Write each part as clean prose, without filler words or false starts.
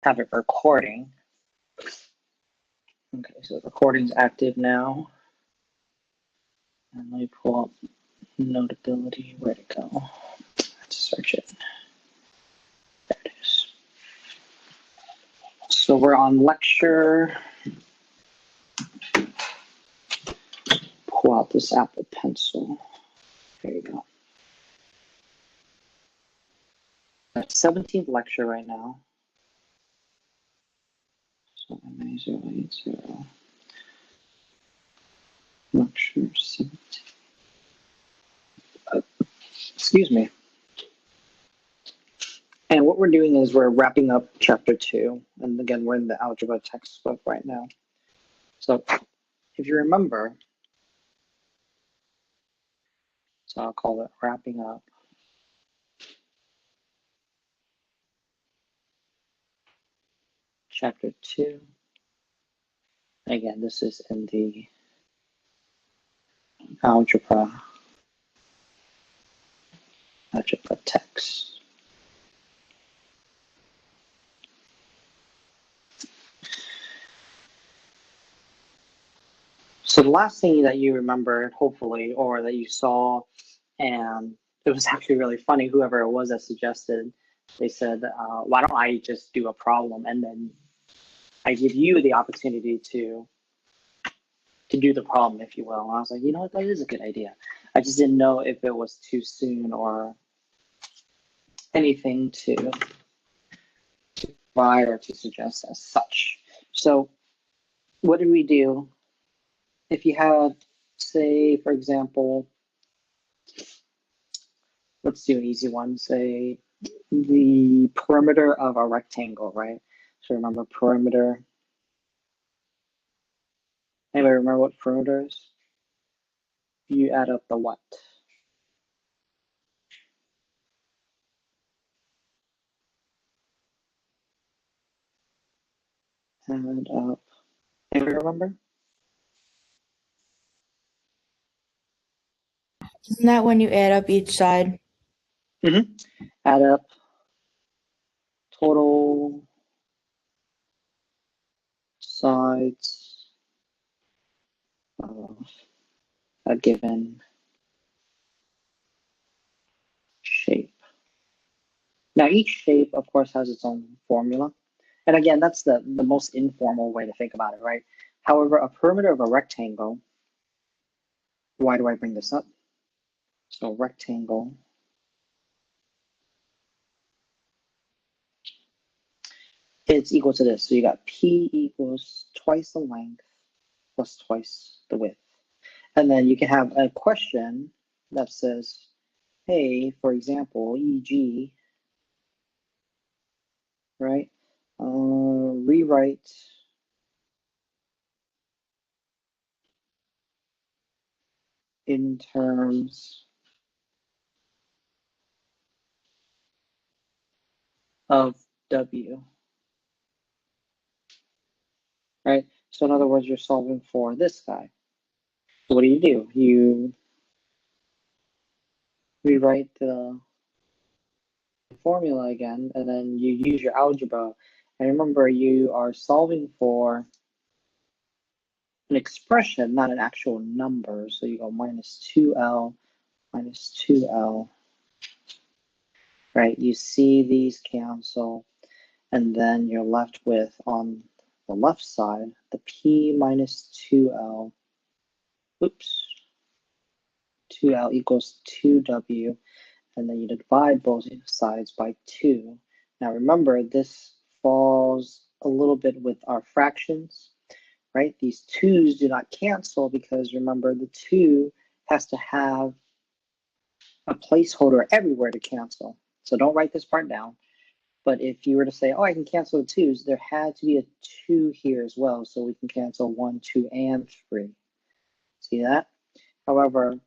have it recording. Okay, so the recording's active now. And let me pull up Notability. Where'd it go? Let's search it. There it is. So we're on lecture. Pull out this Apple Pencil. There you go. 17th lecture right now. So 9080. Lecture 17. Excuse me. And what we're doing is we're wrapping up chapter 2. And again, we're in the algebra textbook right now. So if you remember, so I'll call it wrapping up. Chapter 2. Again, this is in the algebra text. So the last thing that you remembered, hopefully, or that you saw, and it was actually really funny, whoever it was that suggested, they said, why don't I just do a problem and then I give you the opportunity to do the problem, if you will. And I was like, you know what, that is a good idea. I just didn't know if it was too soon or anything to provide or to suggest as such. So what did we do? If you had, say, for example, let's do an easy one, say the perimeter of a rectangle, right? So remember perimeter. Anybody remember what perimeter is? You add up the what? Add up. Anybody remember? Isn't that when you add up each side? Mm-hmm. Add up total sides of a given shape. Now each shape, of course, has its own formula. And again, that's the most informal way to think about it, right? However, a perimeter of a rectangle, why do I bring this up? So rectangle it's equal to this. So you got P equals twice the length plus twice the width. And then you can have a question that says, hey, for example, e.g., right? Rewrite in terms of W, right? So in other words, you're solving for this guy. So what do? You rewrite the formula again, and then you use your algebra. And remember, you are solving for an expression, not an actual number. So you go minus 2L, right? You see these cancel, and then you're left with, on the left side, the P minus 2L, 2L equals 2W, and then you divide both sides by 2. Now remember, this falls a little bit with our fractions, right? These 2's do not cancel because remember the 2 has to have a placeholder everywhere to cancel. So don't write this part down. But if you were to say, oh, I can cancel the 2's, there had to be a 2 here as well. So we can cancel 1, 2, and 3. See that? However,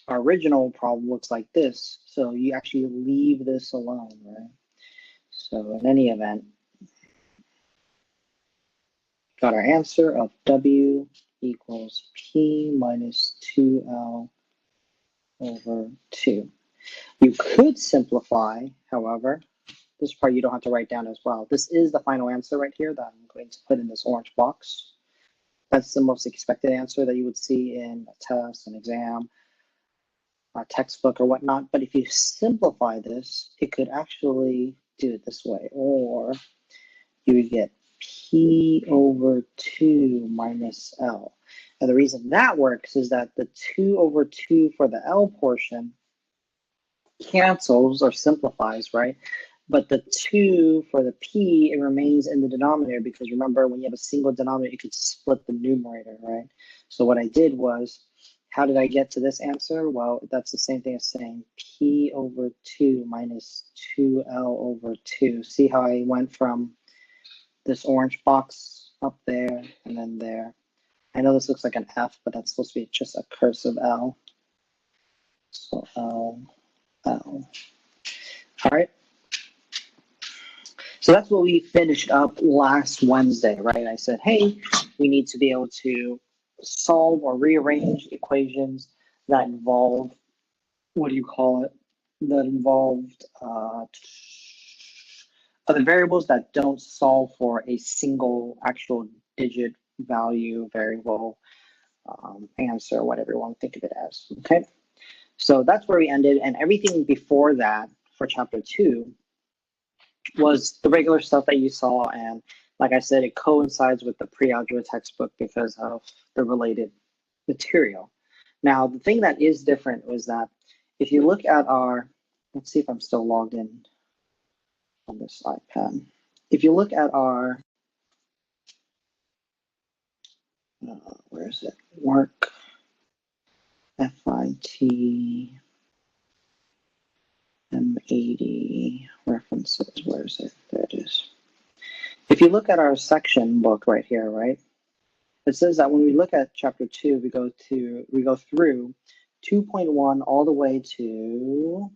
our original problem looks like this. So you actually leave this alone, right? So in any event, got our answer of W equals P minus 2L over 2. You could simplify, however, This part you don't have to write down as well. This is the final answer right here that I'm going to put in this orange box. That's the most expected answer that you would see in a test, an exam, a textbook or whatnot. But if you simplify this, it could actually do it this way, or you would get P over 2 minus L. And the reason that works is that the 2 over 2 for the L portion cancels or simplifies, right? But the 2 for the P, it remains in the denominator, because remember, when you have a single denominator, you could split the numerator, right? So what I did was, how did I get to this answer? Well, that's the same thing as saying P over 2 minus 2L over 2. See how I went from this orange box up there and then there. I know this looks like an F, but that's supposed to be just a cursive L. So L, L. All right. So that's what we finished up last Wednesday, right? I said, hey, we need to be able to solve or rearrange equations that involve, what do you call it? That involved other variables that don't solve for a single actual digit value variable answer, whatever you want to think of it as, okay? So that's where we ended, and everything before that for chapter 2 was the regular stuff that you saw, and like I said, it coincides with the pre-algebra textbook because of the related material. Now, the thing that is different was that if you look at our, let's see if I'm still logged in on this iPad. If you look at our, where is it? Work, FIT, M80, references, where is it? There it is. If you look at our section book right here, right? It says that when we look at chapter 2, we go through 2.1 all the way to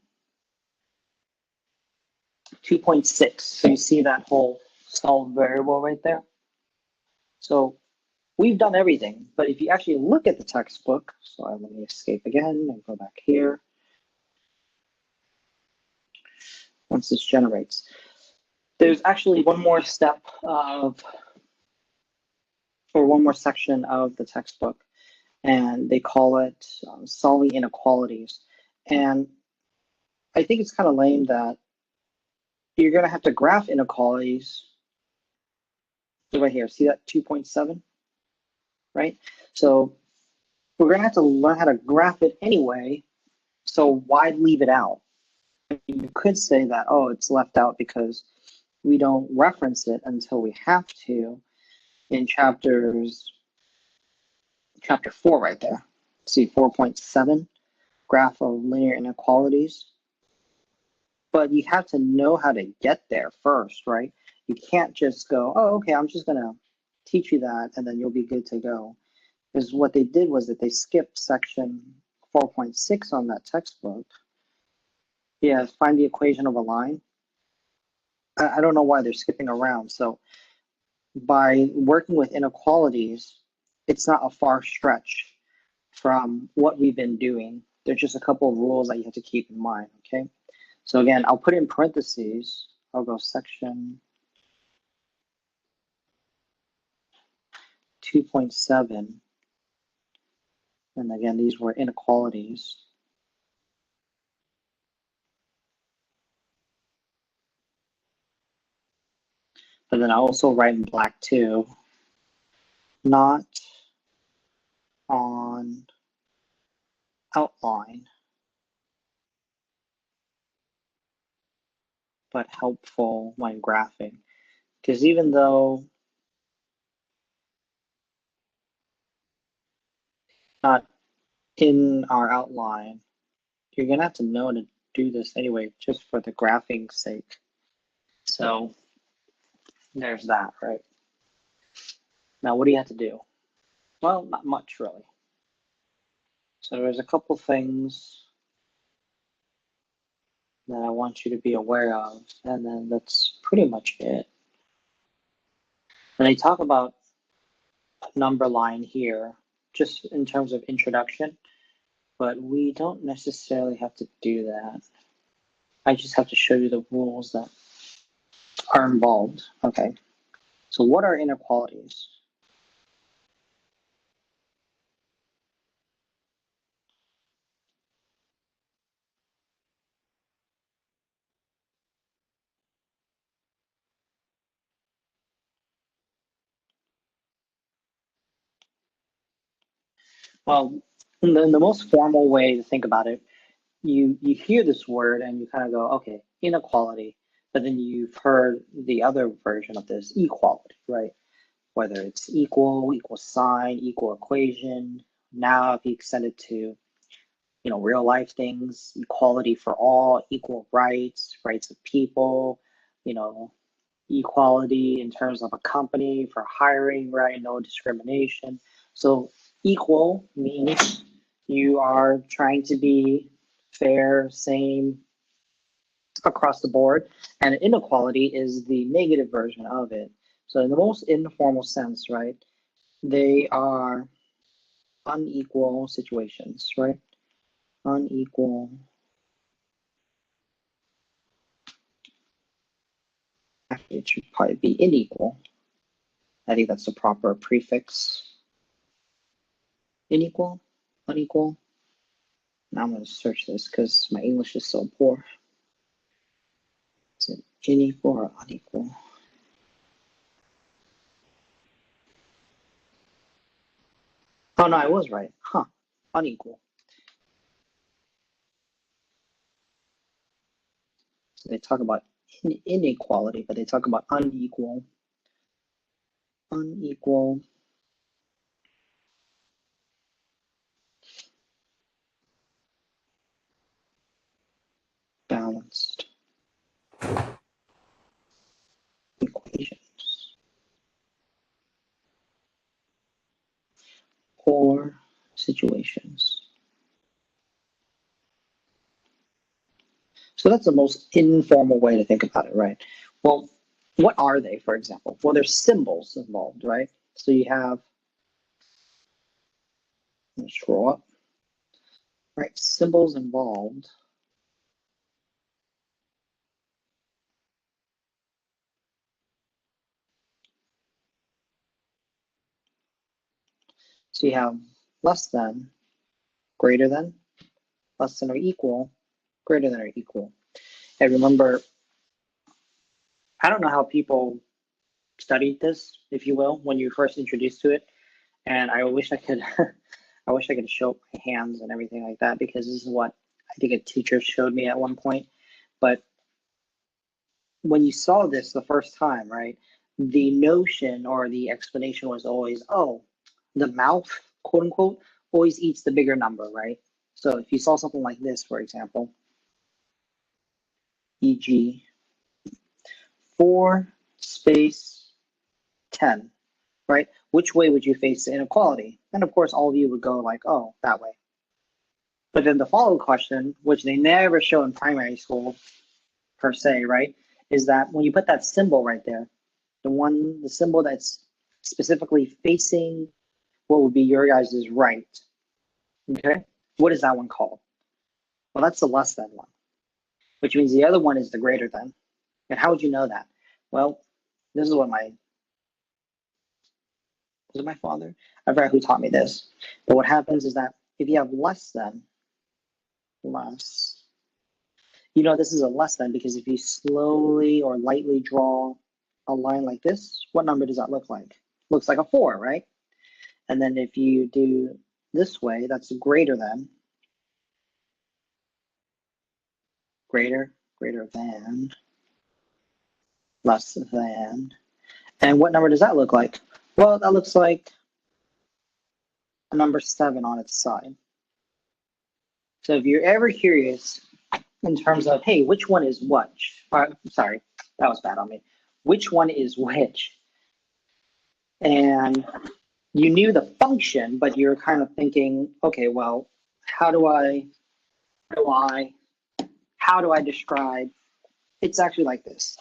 2.6. So you see that whole solve variable right there. So we've done everything, but if you actually look at the textbook, so let me escape again and go back here. Once this generates, there's actually one more step of, or one more section of the textbook, and they call it solving inequalities. And I think it's kind of lame that you're going to have to graph inequalities right here. See that 2.7, right? So we're going to have to learn how to graph it anyway. So why leave it out? You could say that, oh, it's left out because we don't reference it until we have to in chapter 4 right there. See 4.7, graph of linear inequalities. But you have to know how to get there first, right? You can't just go, oh, okay, I'm just going to teach you that and then you'll be good to go. Because what they did was that they skipped section 4.6 on that textbook. Yeah, find the equation of a line. I don't know why they're skipping around. So by working with inequalities, it's not a far stretch from what we've been doing. There's just a couple of rules that you have to keep in mind, okay? So again, I'll put in parentheses. I'll go section 2.7. And again, these were inequalities. But then I also write in black too, not on outline, but helpful when graphing. Because even though not in our outline, you're gonna have to know to do this anyway, just for the graphing's sake. So there's that, right? Now, what do you have to do? Well, not much really. So there's a couple things that I want you to be aware of, and then that's pretty much it. And they talk about a number line here, just in terms of introduction, but we don't necessarily have to do that. I just have to show you the rules that are involved. Okay. So what are inequalities? Well, in the most formal way to think about it, you hear this word and you kind of go, okay, inequality, but then you've heard the other version of this, equality, right? Whether it's equal, equal sign, equal equation. Now, if you extend it to real life things, equality for all, equal rights, rights of people, you know, equality in terms of a company for hiring, right? No discrimination. So equal means you are trying to be fair, same across the board. And inequality is the negative version of it. So in the most informal sense, right? They are unequal situations, right? Unequal. Actually, it should probably be unequal. I think that's the proper prefix. Unequal, unequal. Now I'm going to search this because my English is so poor. Is it unequal or unequal? Oh no, I was right. Huh. Unequal. So they talk about inequality, but they talk about unequal. Unequal. Balanced equations. Or situations. So that's the most informal way to think about it, right? Well, what are they, for example? Well, there's symbols involved, right? So you have, let me scroll up, right? Symbols involved. So you have less than, greater than, less than or equal, greater than or equal. And remember, I don't know how people studied this, if you will, when you first introduced to it. And I wish I could, I wish I could show my hands and everything like that because this is what I think a teacher showed me at one point. But when you saw this the first time, right, the notion or the explanation was always, oh, the mouth, quote unquote, always eats the bigger number, right? So if you saw something like this, for example, e.g., 4 space 10, right? Which way would you face the inequality? And of course, all of you would go like, oh, that way. But then the follow-up question, which they never show in primary school per se, right, is that when you put that symbol right there, the symbol that's specifically facing what would be your guys' right, okay? What is that one called? Well, that's the less than one, which means the other one is the greater than. And how would you know that? Well, this is what was it my father? I forgot who taught me this. But what happens is that if you have less than, less, this is a less than because if you slowly or lightly draw a line like this, what number does that look like? Looks like a 4, right? And then if you do this way, that's greater than, greater than, less than. And what number does that look like? Well, that looks like a number 7 on its side. So if you're ever curious in terms of, hey, which one is which? Sorry, that was bad on me. Which one is which? And you knew the function, but you're kind of thinking, okay, well, how do I, how do I describe? It's actually like this,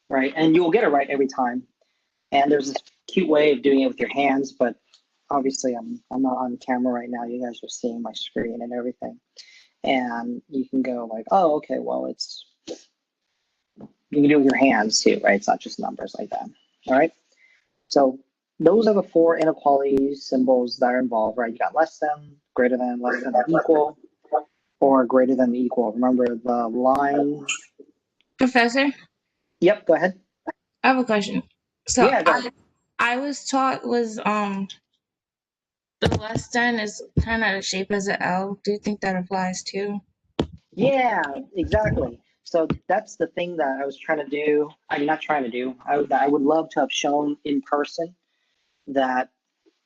right? And you'll get it right every time. And there's this cute way of doing it with your hands, but obviously I'm not on camera right now. You guys are seeing my screen and everything. And you can go like, oh, okay, well, it's You can do it with your hands too, right? It's not just numbers like that. All right. So those are the four inequality symbols that are involved, right? You got less than, greater than, less than or equal, or greater than equal. Remember the line. Professor, Yep, go ahead. I have a question. So Yeah, go ahead. I was taught was the less than is kind of out of shape as an L. Do you think that applies too? Yeah, exactly. So that's the thing that I was trying to do. I mean, not trying to do. I would love to have shown in person that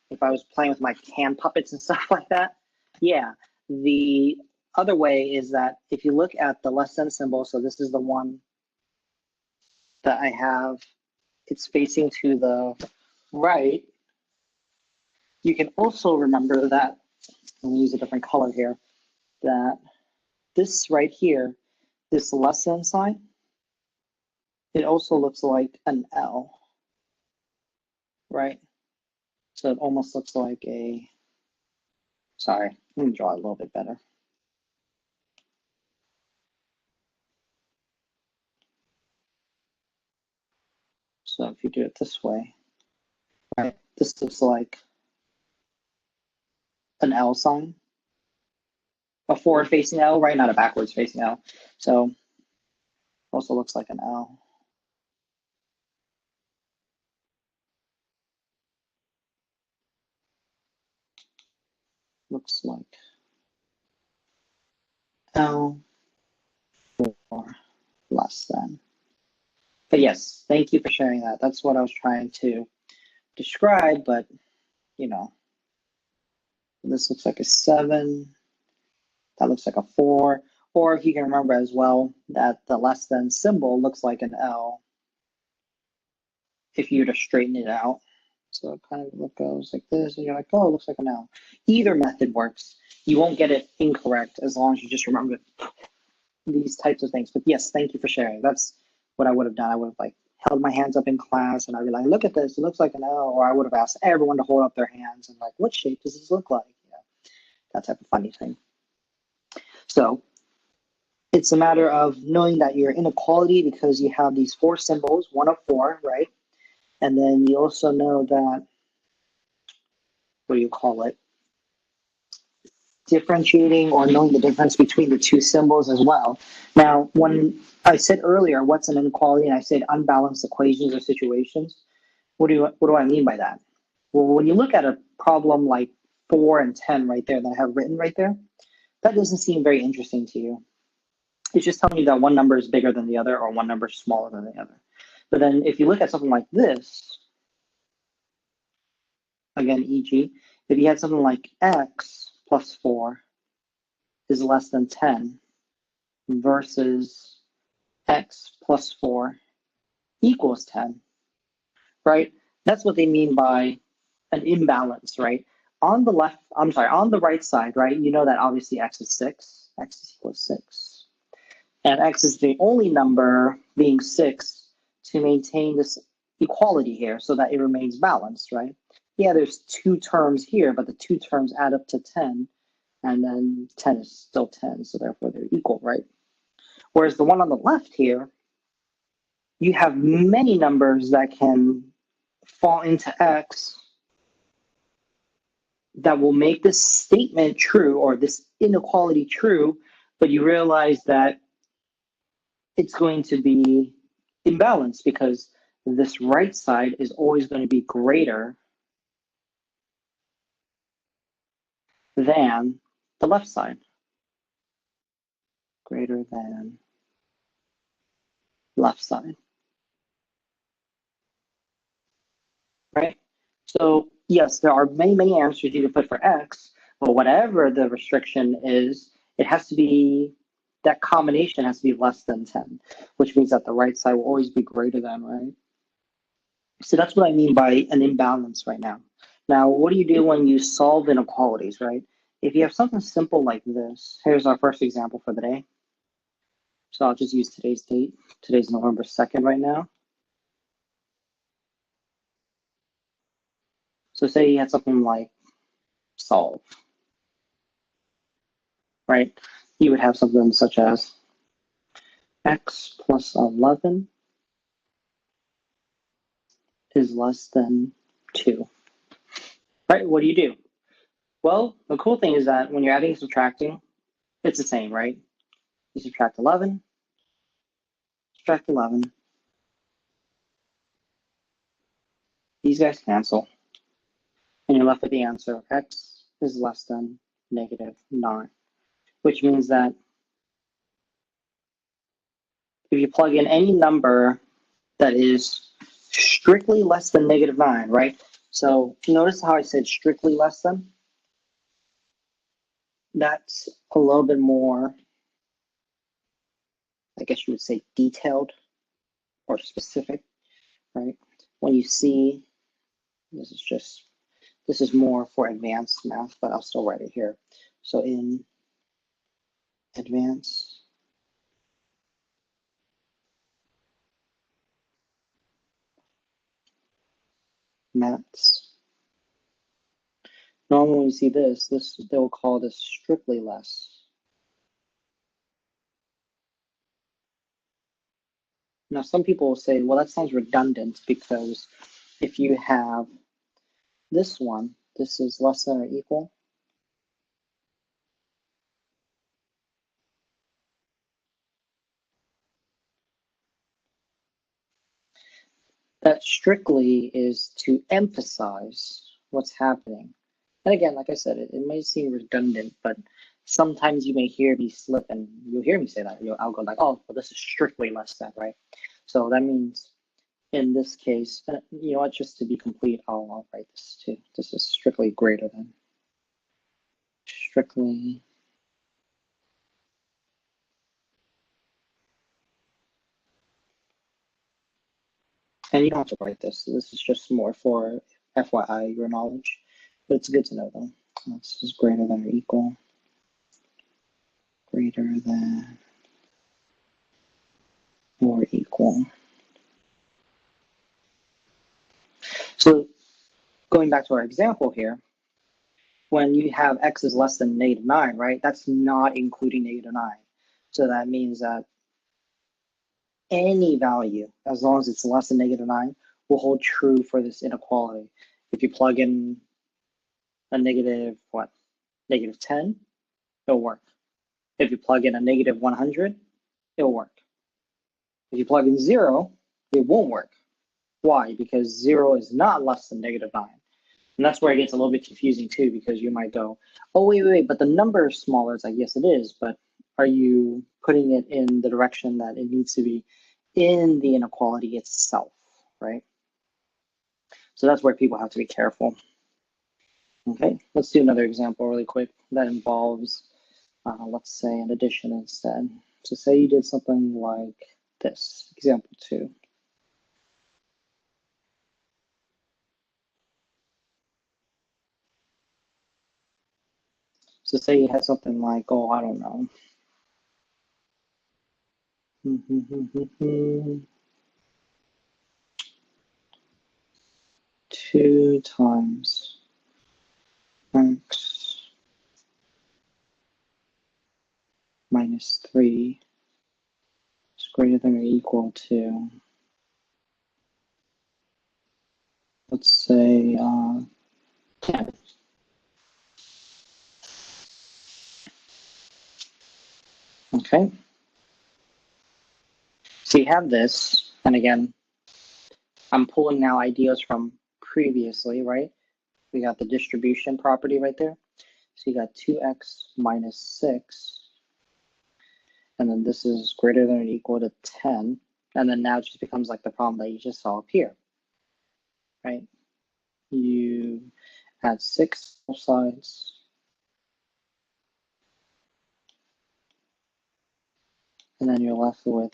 if I was playing with my hand puppets and stuff like that. Yeah. The other way is that if you look at the less than symbol, so this is the one that I have, it's facing to the right. You can also remember that, let me use a different color here, that this right here, this less than sign, it also looks like an L, right? So it almost looks like a, sorry, let me draw it a little bit better. So if you do it this way, right, this looks like an L sign, a forward facing L, right? Not a backwards facing L. So also looks like an L. Looks like L or less than. But yes, thank you for sharing that. That's what I was trying to describe, but you know, this looks like a 7. That looks like a 4. Or if you can remember as well that the less than symbol looks like an L if you were to straighten it out. So it kind of goes like this, and you're like, oh, it looks like an L. Either method works. You won't get it incorrect as long as you just remember these types of things. But yes, thank you for sharing. That's what I would have done. I would have like held my hands up in class and I'd be like, look at this, it looks like an L. Or I would have asked everyone to hold up their hands and like, what shape does this look like? That type of funny thing. So it's a matter of knowing that you're inequality because you have these 4 symbols, 1 of 4, right? And then you also know that, what do you call it? Differentiating or knowing the difference between the 2 symbols as well. Now, when I said earlier, what's an inequality, and I said unbalanced equations or situations, what do I mean by that? Well, when you look at a problem like 4 and 10 right there that I have written right there, that doesn't seem very interesting to you. It's just telling you that one number is bigger than the other or one number is smaller than the other. But then if you look at something like this, again, e.g., if you had something like x plus 4 is less than 10 versus x plus 4 equals 10, right? That's what they mean by an imbalance, right? On the left, I'm sorry, on the right side, right, you know that obviously x is 6, x is equal to 6. And x is the only number being 6 to maintain this equality here so that it remains balanced, right? Yeah, there's 2 terms here, but the 2 terms add up to 10, and then 10 is still 10, so therefore they're equal, right? Whereas the one on the left here, you have many numbers that can fall into x that will make this statement true or this inequality true, but you realize that it's going to be imbalanced because this right side is always going to be greater than the left side. Greater than left side. Right? So yes, there are many, many answers you can put for x, but whatever the restriction is, it has to be, that combination has to be less than 10, which means that the right side will always be greater than, right? So that's what I mean by an imbalance right now. Now, what do you do when you solve inequalities, right? If you have something simple like this, here's our first example for the day. So I'll just use today's date. Today's November 2nd right now. So say you had something like solve, right? You would have something such as x plus 11 is less than 2. Right, what do? Well, the cool thing is that when you're adding and subtracting, it's the same, right? You subtract 11, these guys cancel, and you're left with the answer x is less than -9, which means that if you plug in any number that is strictly less than -9, right? So notice how I said strictly less than? That's a little bit more, I guess you would say, detailed or specific, right? When you see, this is more for advanced math, but I'll still write it here. So in advanced maths, normally when you see this, they will call this strictly less. Now, some people will say, well, that sounds redundant because if you have this one, this is less than or equal. That strictly is to emphasize what's happening. And again, like I said, it may seem redundant, but sometimes you may hear me slip and you'll hear me say that. I'll go like, oh, well, this is strictly less than, right? So that means in this case, you know what, just to be complete, I'll write this too. This is strictly greater than. Strictly and you don't have to write this. This is just more for FYI, your knowledge. But it's good to know though. This is greater than or equal. Greater than or equal. So going back to our example here, when you have x is less than -9, right? That's not including -9. So that means that any value, as long as it's less than -9, will hold true for this inequality. If you plug in a negative, what, -10, it'll work. If you plug in a -100, it'll work. If you plug in 0, it won't work. Why? Because 0 is not less than -9. And that's where it gets a little bit confusing too, because you might go, oh, wait, but the number is smaller. It's like, yes, it is, but are you putting it in the direction that it needs to be in the inequality itself, right? So that's where people have to be careful. Okay, let's do another example really quick that involves, let's say, an addition instead. So say you did something like this, example 2. So say you had something like, oh, I don't know. 2 times x minus 3 is greater than or equal to, let's say, 10. Okay. So you have this, and again, I'm pulling now ideas from previously, right? We got the distribution property right there. So you got 2x minus 6, and then this is greater than or equal to 10. And then now it just becomes like the problem that you just saw up here, right? You add 6 both sides. And then you're left with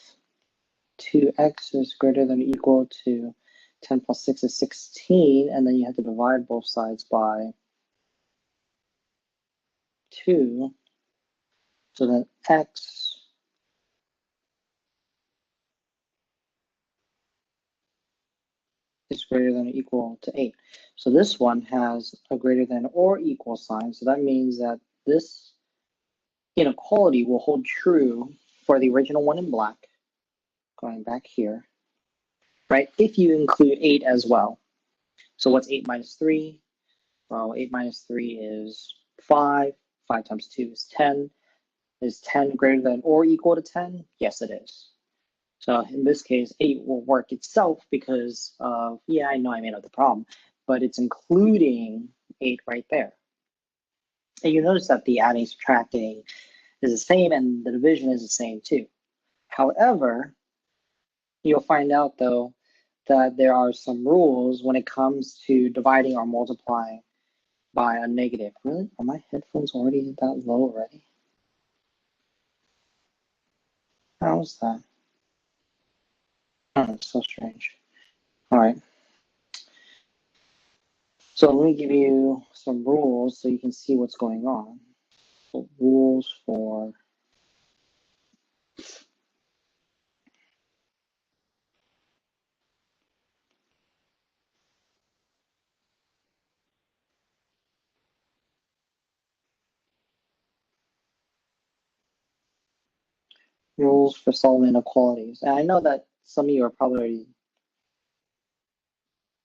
2x is greater than or equal to 10 plus 6 is 16. And then you have to divide both sides by 2. So then x is greater than or equal to 8. So this one has a greater than or equal sign. So that means that this inequality will hold true for the original one in black, going back here, right? If you include 8 as well. So what's 8 minus 3? Well, 8 minus 3 is 5. 5 times 2 is 10. Is 10 greater than or equal to 10? Yes, it is. So in this case, 8 will work itself because of, yeah, I know I made up the problem, but it's including 8 right there. And you notice that the adding, subtracting is the same and the division is the same too. However, you'll find out though that there are some rules when it comes to dividing or multiplying by a negative. Really? Are my headphones already that low already? How is that? Oh, it's so strange. All right. So let me give you some rules so you can see what's going on. So rules for solving inequalities. And I know that some of you are probably already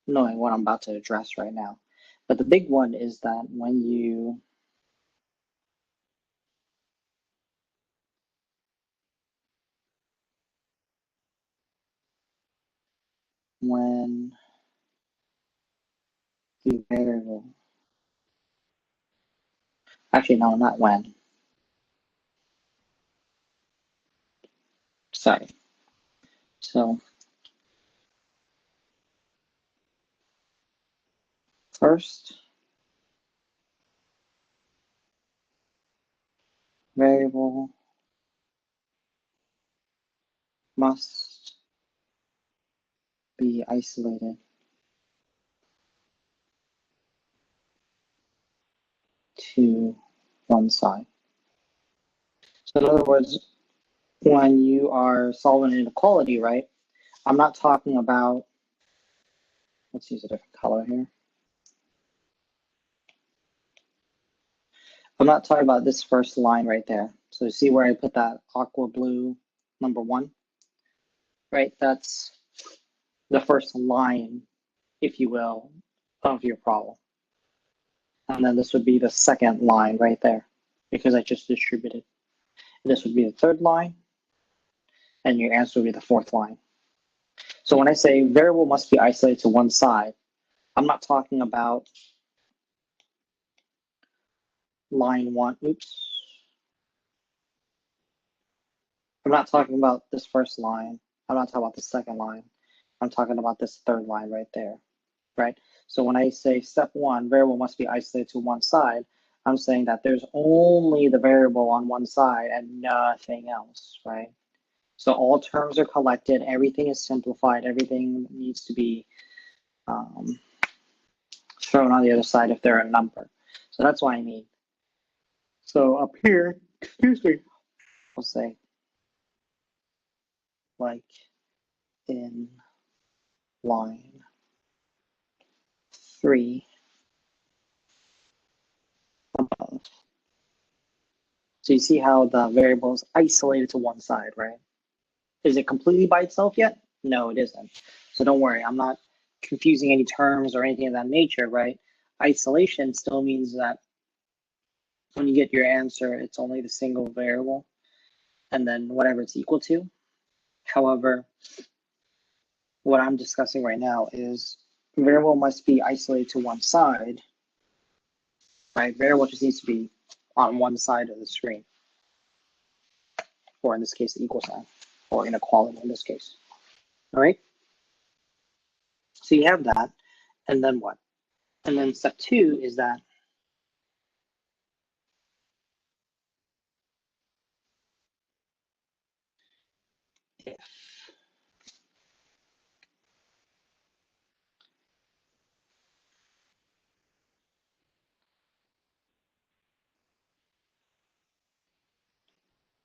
knowing what I'm about to address right now. But the big one is that when you the variable, actually no, not when. Sorry. So first variable must be isolated to one side. So in other words, when you are solving an inequality, right? I'm not talking about, let's use a different color here. I'm not talking about this first line right there. So see where I put that aqua blue number 1, right? That's the first line, if you will, of your problem. And then this would be the second line right there because I just distributed. This would be the third line, and your answer would be the fourth line. So when I say variable must be isolated to one side, I'm not talking about line 1. Oops. I'm not talking about this first line. I'm not talking about the second line. I'm talking about this third line right there, right? So when I say step 1, variable must be isolated to one side, I'm saying that there's only the variable on one side and nothing else, right? So all terms are collected, everything is simplified, everything needs to be thrown on the other side if they're a number. So that's what I mean. So up here, excuse me, we'll say like in line 3 above. So you see how the variable is isolated to one side, right? Is it completely by itself yet? No, it isn't. So don't worry, I'm not confusing any terms or anything of that nature, right? Isolation still means that when you get your answer, it's only the single variable and then whatever it's equal to. However, what I'm discussing right now is variable must be isolated to one side, right? Variable just needs to be on one side of the screen, or in this case, the equal sign, or inequality in this case. All right. So you have that, and then what? And then step 2 is that if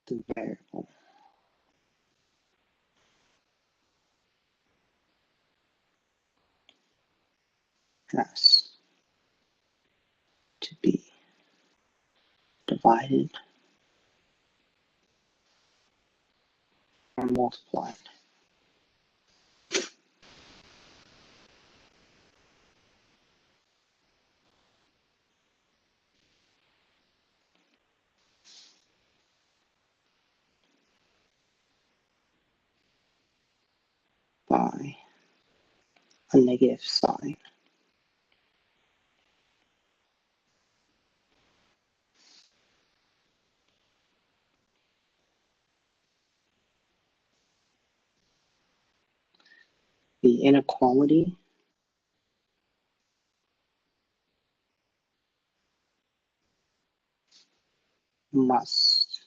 the variable has to be divided or multiplied by a negative sign. The inequality must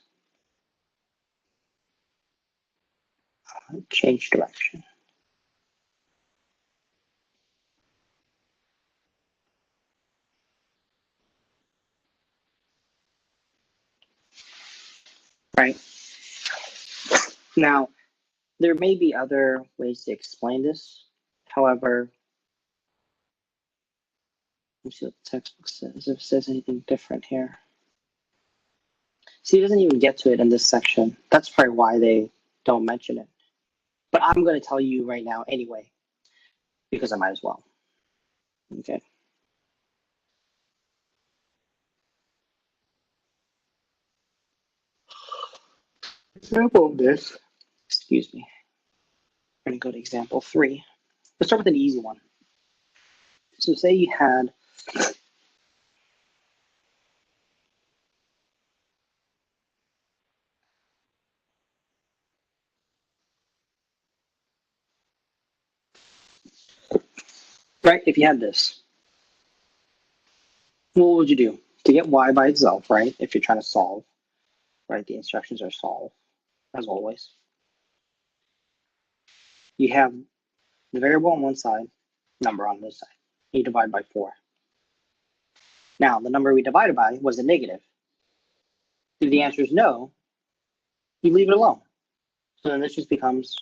change direction. Right? Now, there may be other ways to explain this. However, let me see what the textbook says, if it says anything different here. See, it doesn't even get to it in this section. That's probably why they don't mention it. But I'm going to tell you right now anyway, because I might as well. Okay. Example of this, excuse me. We're going to go to example 3. Let's start with an easy one. So say you had right, if you had this, what would you do? To get y by itself, right, if you're trying to solve, right, the instructions are solve, as always. You have the variable on one side, number on this side. You divide by 4. Now, the number we divided by was a negative. If the answer is no, you leave it alone. So then this just becomes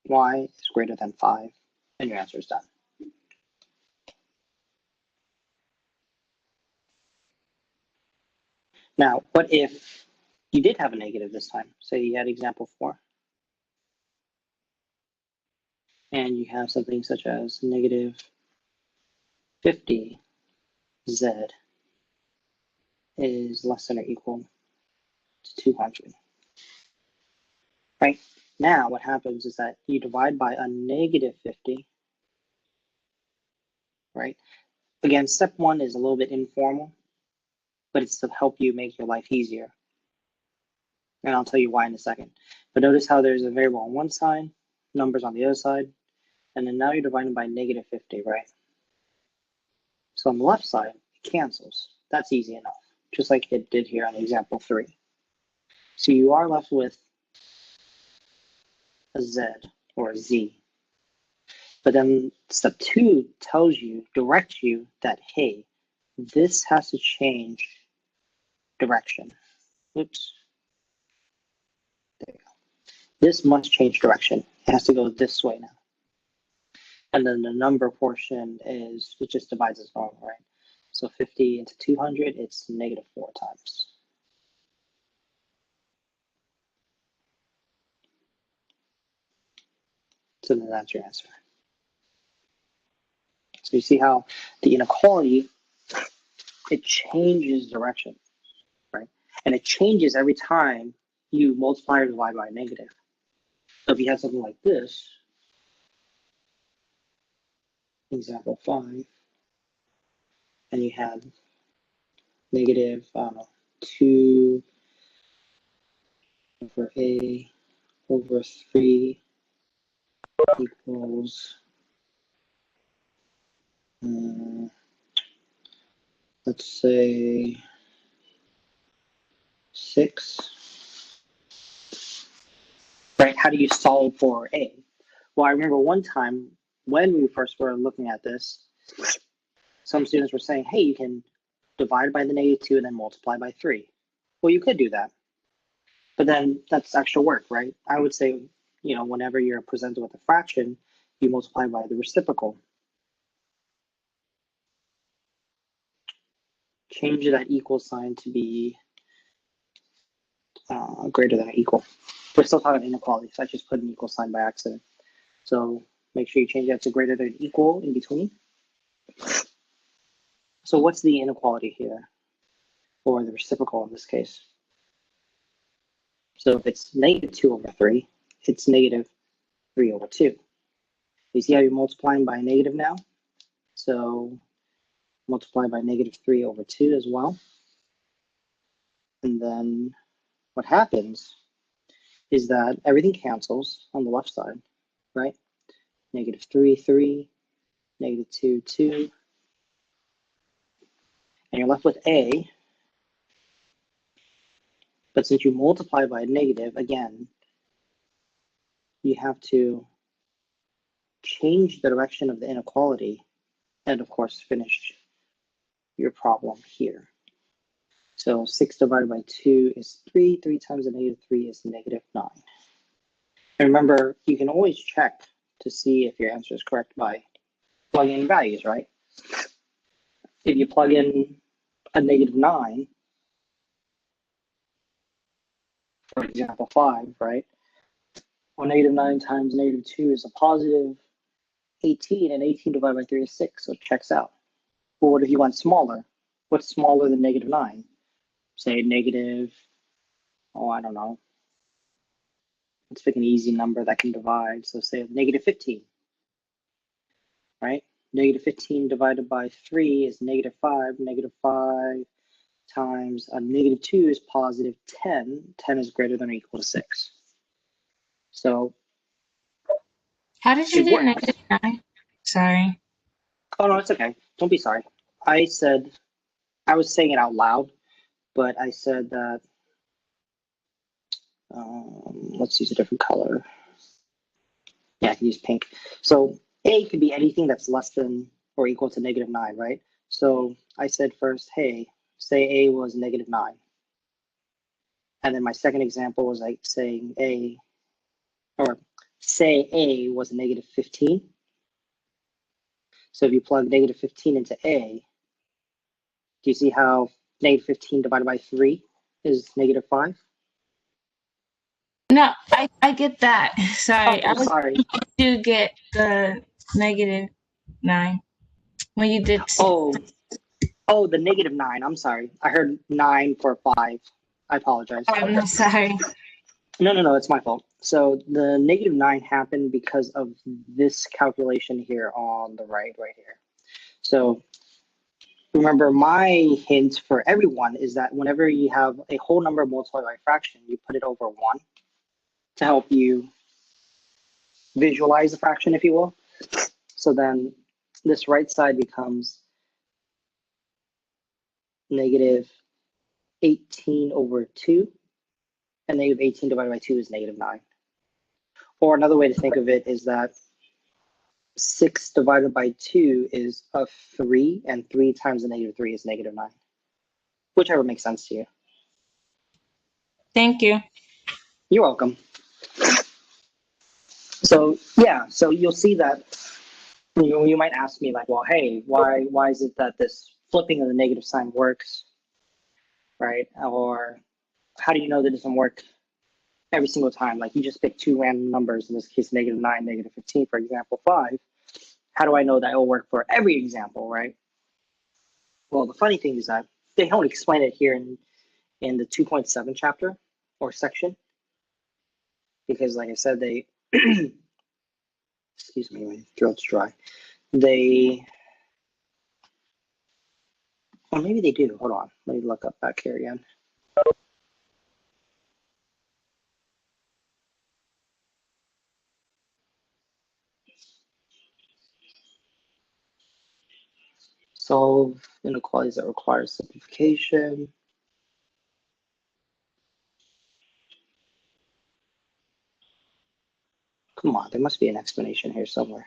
y is greater than 5, and your answer is done. Now, what if you did have a negative this time? Say you had example 4. And you have something such as negative 50z is less than or equal to 200. Right? Now, what happens is that you divide by a negative 50, right? Again, step 1 is a little bit informal, but it's to help you make your life easier. And I'll tell you why in a second. But notice how there's a variable on one side, numbers on the other side, and then now you're dividing by negative 50, right? So on the left side, it cancels. That's easy enough, just like it did here on example 3. So you are left with a z or a z. But then step 2 tells you, directs you that, hey, this has to change direction. Oops. There you go. This must change direction. It has to go this way now. And then the number portion is, it just divides as normal, right? So 50 into 200, it's negative 4 times. So then that's your answer. So you see how the inequality, it changes direction, right? And it changes every time you multiply or divide by a negative. So if you have something like this, example 5, and you had negative 2 over a over 3 equals, let's say 6. Right? How do you solve for a? Well, I remember one time when we first were looking at this, some students were saying, hey, you can divide by the negative 2 and then multiply by 3. Well, you could do that. But then that's extra work, right? I would say, whenever you're presented with a fraction, you multiply by the reciprocal. Change that equal sign to be greater than or equal. We're still talking inequality, so I just put an equal sign by accident. So make sure you change that to greater than or equal in between. So what's the inequality here, or the reciprocal in this case? So if it's negative 2 over 3, it's negative 3 over 2. You see how you're multiplying by a negative now? So multiply by negative 3 over 2 as well. And then what happens is that everything cancels on the left side, right? Negative 3, 3, negative 2, 2. And you're left with a. But since you multiply by a negative, again, you have to change the direction of the inequality and, of course, finish your problem here. So 6 divided by 2 is 3. 3 times a negative 3 is negative 9. And remember, you can always check to see if your answer is correct by plugging in values, right? If you plug in a negative 9, for example, 5, right? Well, negative 9 times negative 2 is a positive 18, and 18 divided by 3 is 6, so it checks out. But what if you want smaller? What's smaller than negative 9? Say negative, I don't know. Let's pick an easy number that can divide. So say negative 15, right? Negative 15 divided by 3 is negative 5. Negative 5 times a negative 2 is positive 10. 10 is greater than or equal to 6. So How did you it get works. negative 9? Sorry. Oh, no, it's okay. Don't be sorry. I was saying it out loud, but I said that, let's use a different color. Yeah, I can use pink. So a could be anything that's less than or equal to negative 9, right? So I said first, hey, say a was negative 9. And then my second example was like saying say a was negative 15. So if you plug negative 15 into a, do you see how negative 15 divided by 3 is negative 5? No, I get that. Sorry. Oh, sorry. do get the negative 9 when you did. Oh, the negative 9. I'm sorry. I heard 9 for 5. I apologize. I'm no, sorry. No, it's my fault. So the negative 9 happened because of this calculation here on the right here. So remember, my hint for everyone is that whenever you have a whole number multiplied by a fraction, you put it over 1 to help you visualize the fraction, if you will. So then this right side becomes negative 18 over 2, and negative 18 divided by 2 is negative 9. Or another way to think of it is that 6 divided by 2 is a 3, and 3 times a negative 3 is negative 9. Whichever makes sense to you. Thank you. You're welcome. So yeah, so you'll see that you might ask me like, well, hey, why is it that this flipping of the negative sign works, right? Or how do you know that it doesn't work every single time? Like you just pick two random numbers, in this case, negative 9, negative 15, for example, 5. How do I know that it'll work for every example, right? Well, the funny thing is that they don't explain it here in the 2.7 chapter or section, because like I said, they, excuse me, my throat's dry. Or maybe they do. Hold on. Let me look up back here again. Solve inequalities that require simplification. Come on, there must be an explanation here somewhere.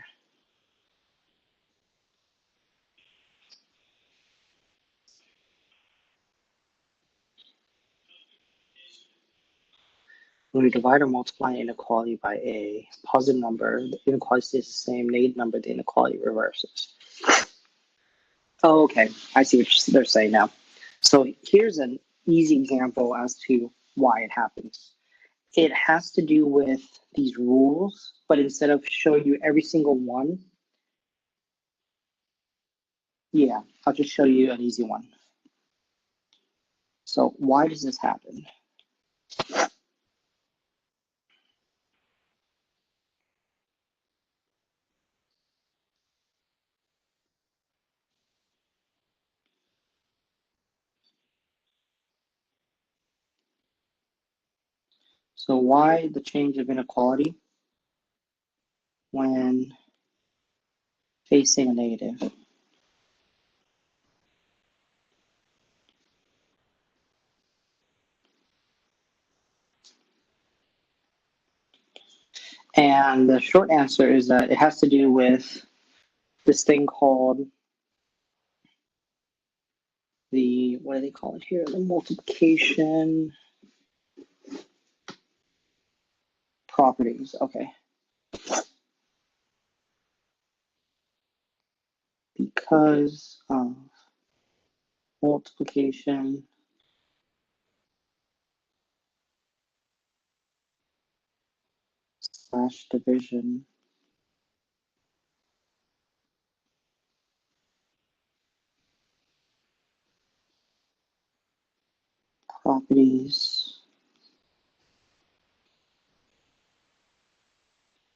When we divide or multiply an inequality by a positive number, the inequality stays the same. Negative number, the inequality reverses. Oh, okay. I see what they're saying now. So here's an easy example as to why it happens. It has to do with these rules, but instead of showing you every single one, yeah, I'll just show you an easy one. So why does this happen? So why the change of inequality when facing a negative? And the short answer is that it has to do with this thing called the, what do they call it here? The multiplication properties. Okay. Because of multiplication / division properties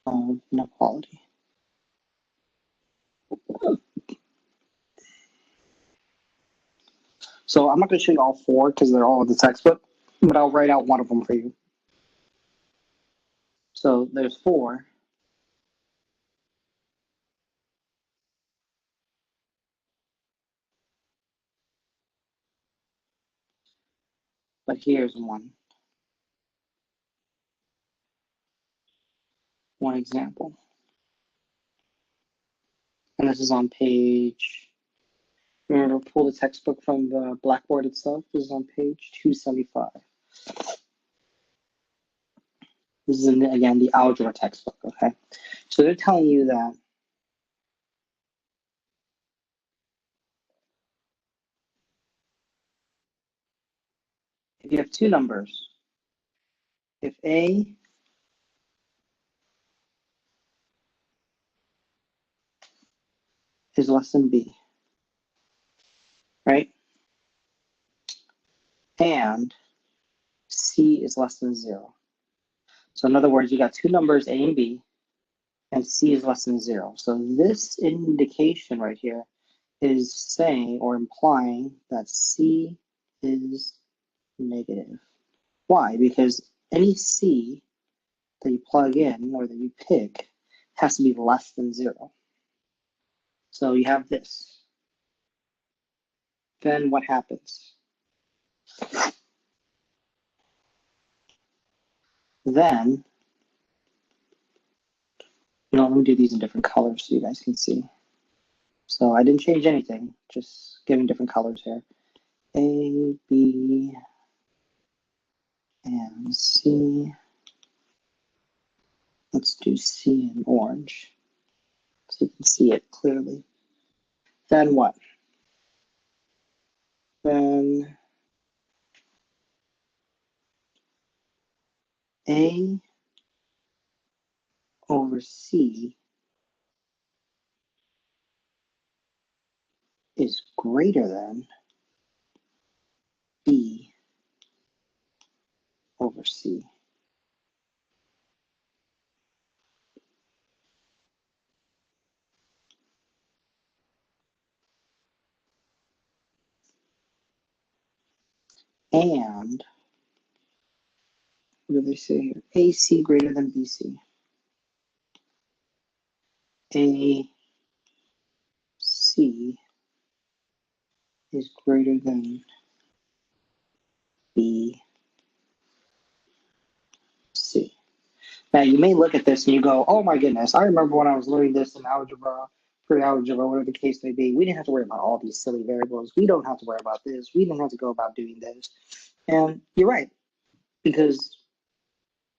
of inequality. So I'm not going to show you all four because they're all in the textbook, but I'll write out one of them for you. So there's four. But here's one. One example. And this is on page, remember, pull the textbook from the blackboard itself. This is on page 275. This is, again, the algebra textbook, okay? So they're telling you that if you have two numbers, if A is less than B, right? And C is less than 0. So in other words, you got two numbers, A and B, and C is less than 0. So this indication right here is saying or implying that C is negative. Why? Because any C that you plug in or that you pick has to be less than 0. So you have this. Then what happens? Then, let me do these in different colors so you guys can see. So I didn't change anything, just giving different colors here. A, B, and C. Let's do C in orange so you can see it clearly. Then what? Then A over C is greater than B over C. And what do they say here? AC greater than BC. AC is greater than BC. Now you may look at this and you go, oh my goodness, I remember when I was learning this in algebra, pre-algebra, whatever the case may be, we didn't have to worry about all these silly variables. We don't have to worry about this. We don't have to go about doing this. And you're right, because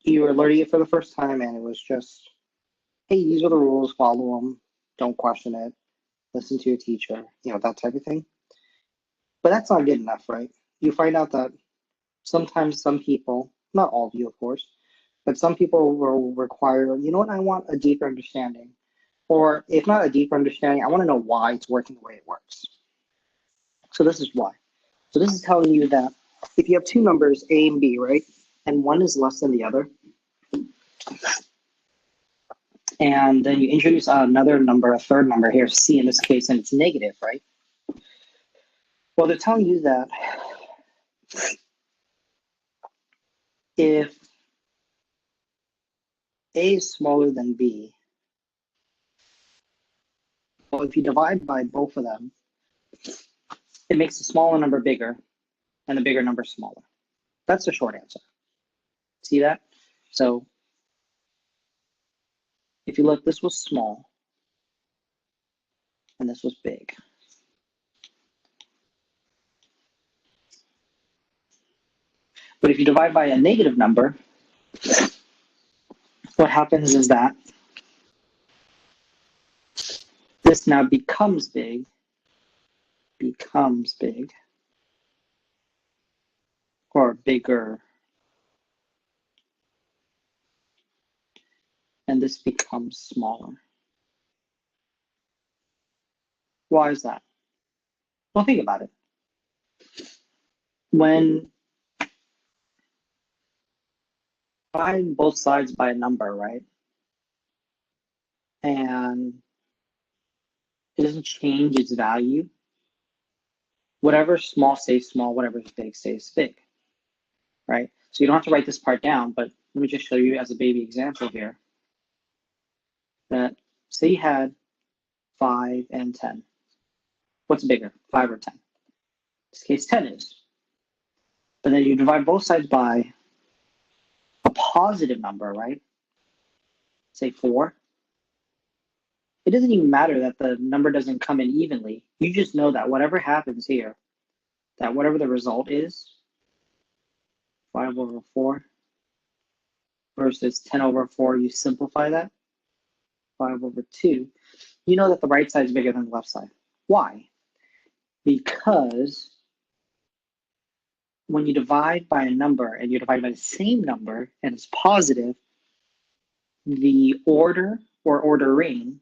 you were learning it for the first time and it was just, hey, these are the rules, follow them, don't question it, listen to your teacher, that type of thing. But that's not good enough, right? You find out that sometimes some people, not all of you, of course, but some people will require, you know what, I want a deeper understanding. Or if not a deeper understanding, I want to know why it's working the way it works. So this is why. So this is telling you that if you have two numbers, A and B, right, and one is less than the other, and then you introduce another number, a third number here, C in this case, and it's negative, right? Well, they're telling you that if A is smaller than B, well, if you divide by both of them, it makes the smaller number bigger and the bigger number smaller. That's the short answer. See that? So if you look, this was small and this was big. But if you divide by a negative number, what happens is that this now becomes big, or bigger, and this becomes smaller. Why is that? Well, think about it. When divide both sides by a number, right? And it doesn't change its value. Whatever small stays small, whatever big stays big, right? So you don't have to write this part down, but let me just show you as a baby example here. That say you had 5 and 10. What's bigger, 5 or 10? In this case, 10 is. But then you divide both sides by a positive number, right? Say 4. It doesn't even matter that the number doesn't come in evenly. You just know that whatever happens here, that whatever the result is, 5 over 4 versus 10 over 4, you simplify that, 5 over 2, you know that the right side is bigger than the left side. Why? Because when you divide by a number and you divide by the same number and it's positive, the order or ordering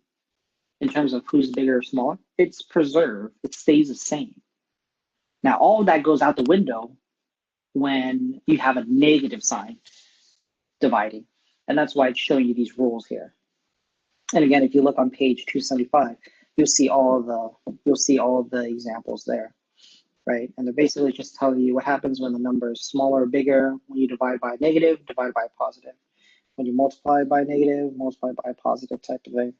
in terms of who's bigger or smaller, it's preserved, it stays the same. Now, all of that goes out the window when you have a negative sign dividing. And that's why it's showing you these rules here. And again, if you look on page 275, you'll see all of the examples there, right? And they're basically just telling you what happens when the number is smaller or bigger, when you divide by a negative, divide by a positive. When you multiply by a negative, multiply by a positive type of thing.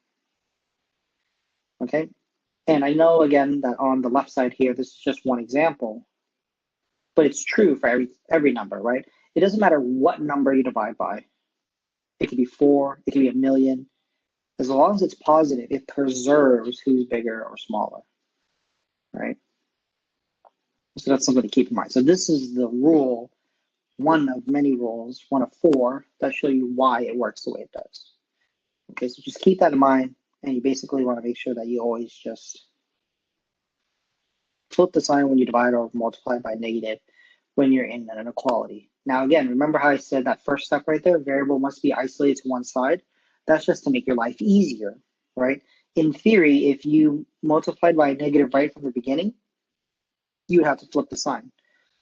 Okay? And I know, again, that on the left side here, this is just one example, but it's true for every number, right? It doesn't matter what number you divide by. It could be 4, it could be a million. As long as it's positive, it preserves who's bigger or smaller, right? So that's something to keep in mind. So this is the rule, one of many rules, one of 4, that show you why it works the way it does. Okay, so just keep that in mind, and you basically want to make sure that you always just flip the sign when you divide or multiply by negative when you're in an inequality. Now, again, remember how I said that first step right there, variable must be isolated to one side? That's just to make your life easier, right? In theory, if you multiplied by a negative right from the beginning, you would have to flip the sign.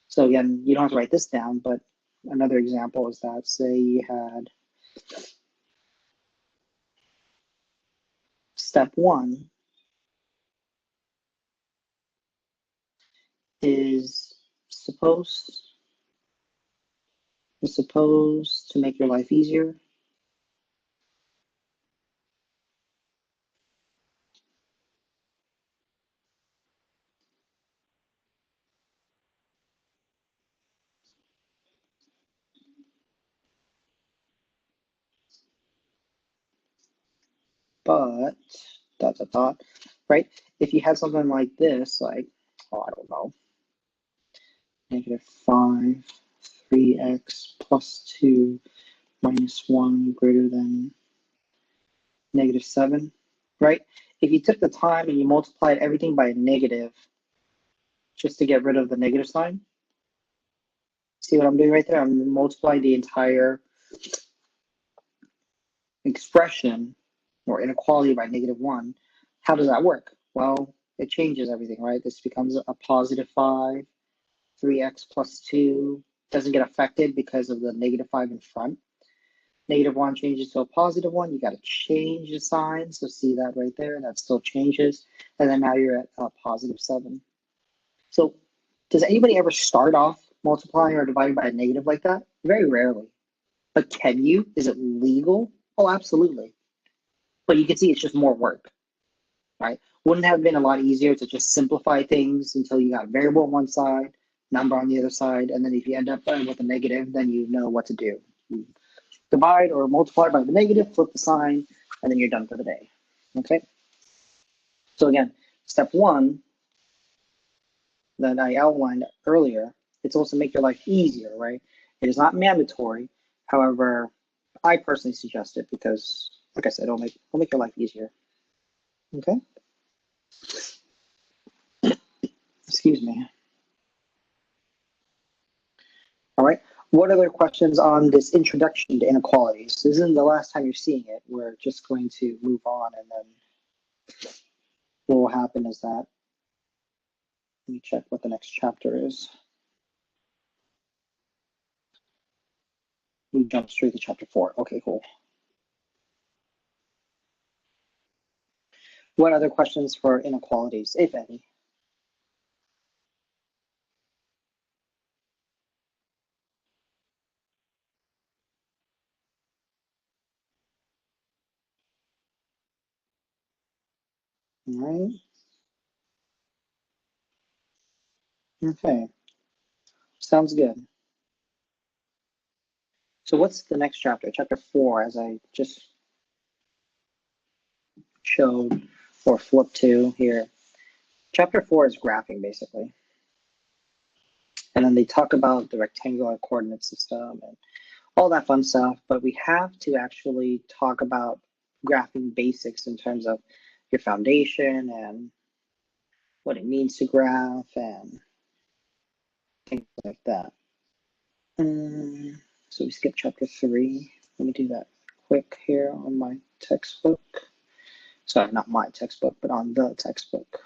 So again, you don't have to write this down, but another example is that, say you had step 1 is supposed to make your life easier. But right? If you had something like this, like, oh, I don't know, -5, 3x plus 2 minus 1 greater than -7, right? If you took the time and you multiplied everything by a negative just to get rid of the negative sign, see what I'm doing right there? I'm multiplying the entire expression or inequality by -1. How does that work? Well, it changes everything, right? This becomes a +5, 3x plus 2 doesn't get affected because of the -5 in front. -1 changes to a +1. You got to change the sign. So see that right there? That still changes. And then now you're at a +7. So does anybody ever start off multiplying or dividing by a negative like that? Very rarely. But can you? Is it legal? Oh, absolutely. But you can see it's just more work, right? Wouldn't it have been a lot easier to just simplify things until you got variable on one side, number on the other side, and then if you end up with a negative, then you know what to do. You divide or multiply by the negative, flip the sign, and then you're done for the day. Okay? So again, step one that I outlined earlier, it's supposed to make your life easier, right? It is not mandatory. However, I personally suggest it because, like I said, it'll make your life easier. Okay? Excuse me. All right. What other questions on this introduction to inequalities? This isn't the last time you're seeing it. We're just going to move on, and then what will happen is that, let me check what the next chapter is. We jump straight to chapter 4. Okay, cool. What other questions for inequalities, if any? All right. Okay. Sounds good. So what's the next chapter? Chapter 4, as I just showed or flipped to here. Chapter 4 is graphing, basically. And then they talk about the rectangular coordinate system and all that fun stuff, but we have to actually talk about graphing basics in terms of your foundation and what it means to graph and things like that. So we skip chapter 3. Let me do that quick here on my textbook. Sorry, not my textbook, but on the textbook.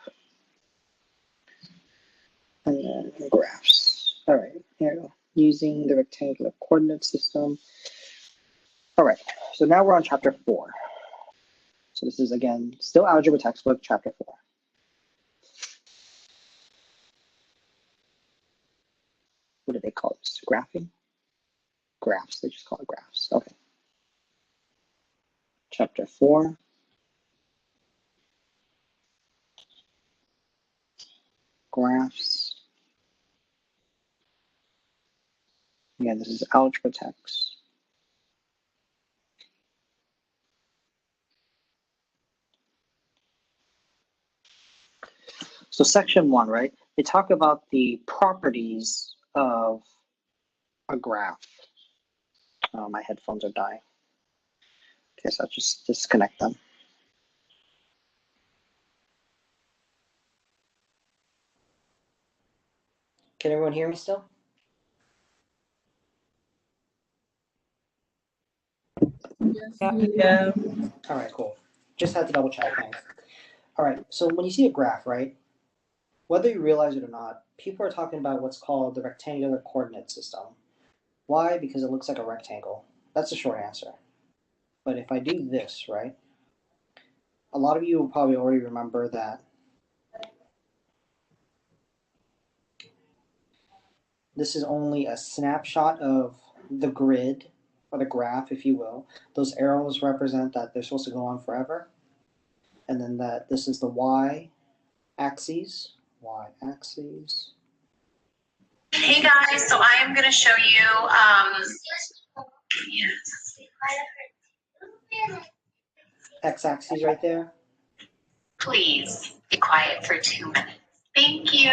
And then graphs. All right, here we go. Using the rectangular coordinate system. All right, so now we're on chapter 4. So this is, again, still algebra textbook, chapter 4. What do they call this? Graphing? Graphs, they just call it graphs. Okay. Chapter 4. Graphs. Again, this is algebra text. So section 1, right? They talk about the properties of a graph. Oh, my headphones are dying. Okay, so I'll just disconnect them. Can everyone hear me still? Yeah. All right, cool. Just had to double check. Thanks. All right, so when you see a graph, right, whether you realize it or not, people are talking about what's called the rectangular coordinate system. Why? Because it looks like a rectangle. That's the short answer. But if I do this, right, a lot of you will probably already remember that this is only a snapshot of the grid, or the graph, if you will. Those arrows represent that they're supposed to go on forever. And then that this is the y-axis. Y-axis. Hey guys, so I am going to show you, X-axis right there. please be quiet for 2 minutes. Thank you.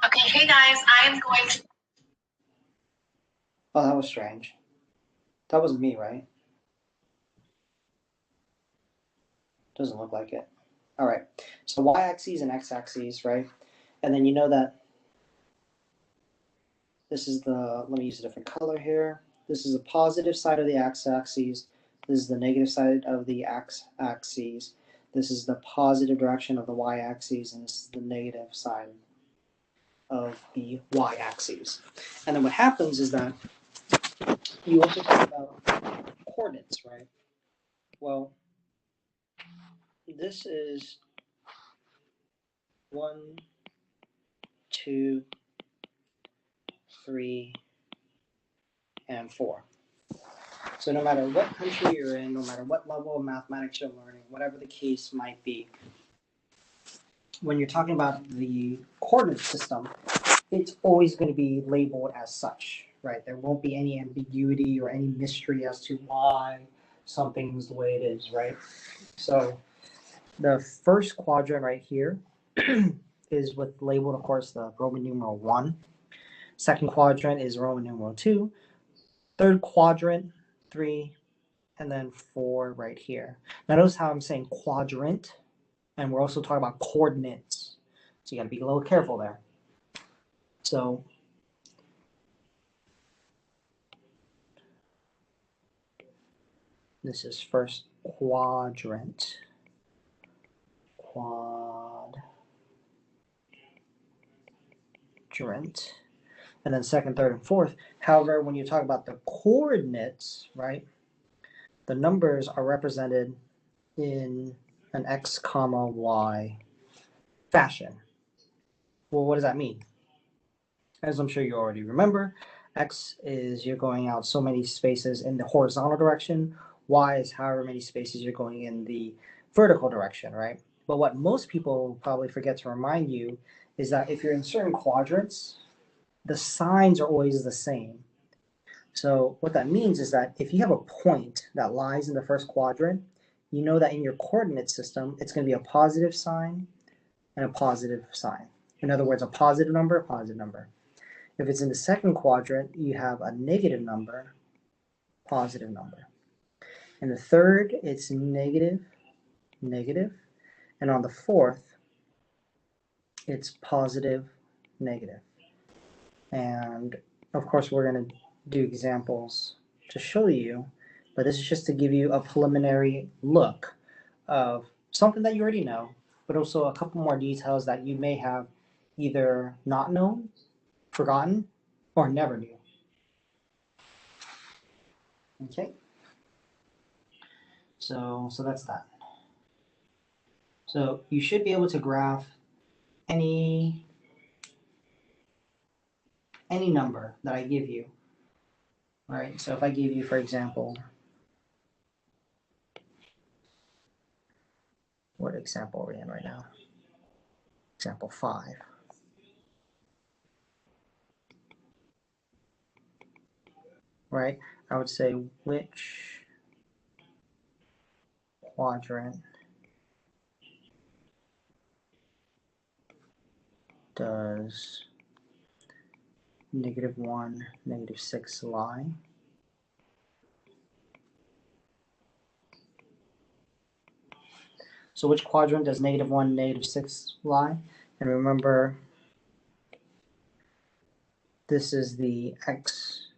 Okay, hey guys, I am going to. Oh, that was strange. That was me, right? Doesn't look like it. All right. So y-axis and x-axis, right? And then you know that this is the, let me use a different color here. This is the positive side of the x-axis. This is the negative side of the x-axis. This is the positive direction of the y-axis, and this is the negative side of the y-axis. And then what happens is that you also talk about coordinates, right? Well, this is 1, 2, 3, and 4. So no matter what country you're in, no matter what level of mathematics you're learning, whatever the case might be, when you're talking about the coordinate system, it's always going to be labeled as such, right? There won't be any ambiguity or any mystery as to why something's the way it is, right? So the first quadrant right here is with labeled, of course, the Roman numeral 1. Second quadrant is Roman numeral 2. Third quadrant, 3, and then 4 right here. Now notice how I'm saying quadrant, and we're also talking about coordinates. So you got to be a little careful there. So this is first quadrant. And then second, third, and fourth. However, when you talk about the coordinates, right, the numbers are represented in an x comma y fashion. Well, what does that mean? As I'm sure you already remember, x is you're going out so many spaces in the horizontal direction, y is however many spaces you're going in the vertical direction, right? But what most people probably forget to remind you is that if you're in certain quadrants, the signs are always the same. So what that means is that if you have a point that lies in the first quadrant, you know that in your coordinate system, it's going to be a positive sign and a positive sign. In other words, a positive number, a positive number. If it's in the second quadrant, you have a negative number, positive number. In the third, it's negative, negative. And on the fourth, it's positive, negative. And of course, we're going to do examples to show you, but this is just to give you a preliminary look of something that you already know, but also a couple more details that you may have either not known, forgotten, or never knew. Okay, so that's that. So you should be able to graph any number that I give you, right? So if I give you, for example, what example are we in right now? Example 5. Right? I would say which quadrant does -1, -6 lie? So which quadrant does -1, -6 lie? And remember, this is the x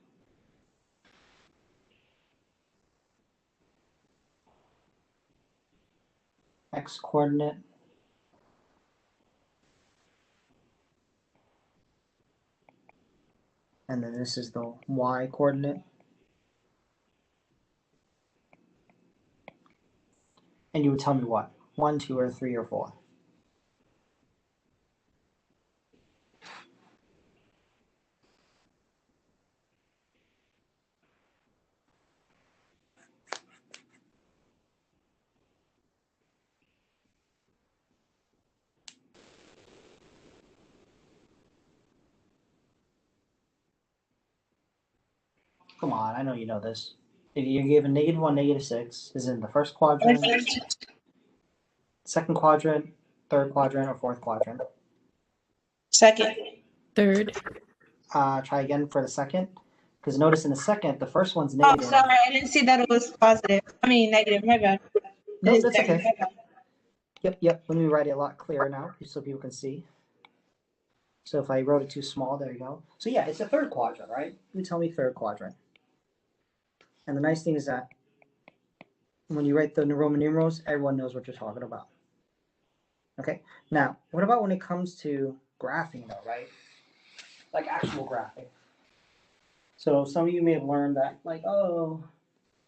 coordinate. And then this is the y coordinate. And you would tell me what? 1, 2, or 3, or 4? Come on, I know you know this. If you're given -1, -6, is in the first quadrant, second quadrant, third quadrant, or fourth quadrant? Second. Third. Try again for the second. Because notice in the second, the first one's Oh, negative. sorry, I didn't see that it was positive. I mean negative. My bad. No, that's okay. Yep. Let me write it a lot clearer now, so people can see. So if I wrote it too small, there you go. So yeah, it's the third quadrant, right? You tell me third quadrant. And the nice thing is that when you write the Roman numerals, everyone knows what you're talking about. Okay. Now, what about when it comes to graphing, though, right? Like actual graphing. So some of you may have learned that, like, oh,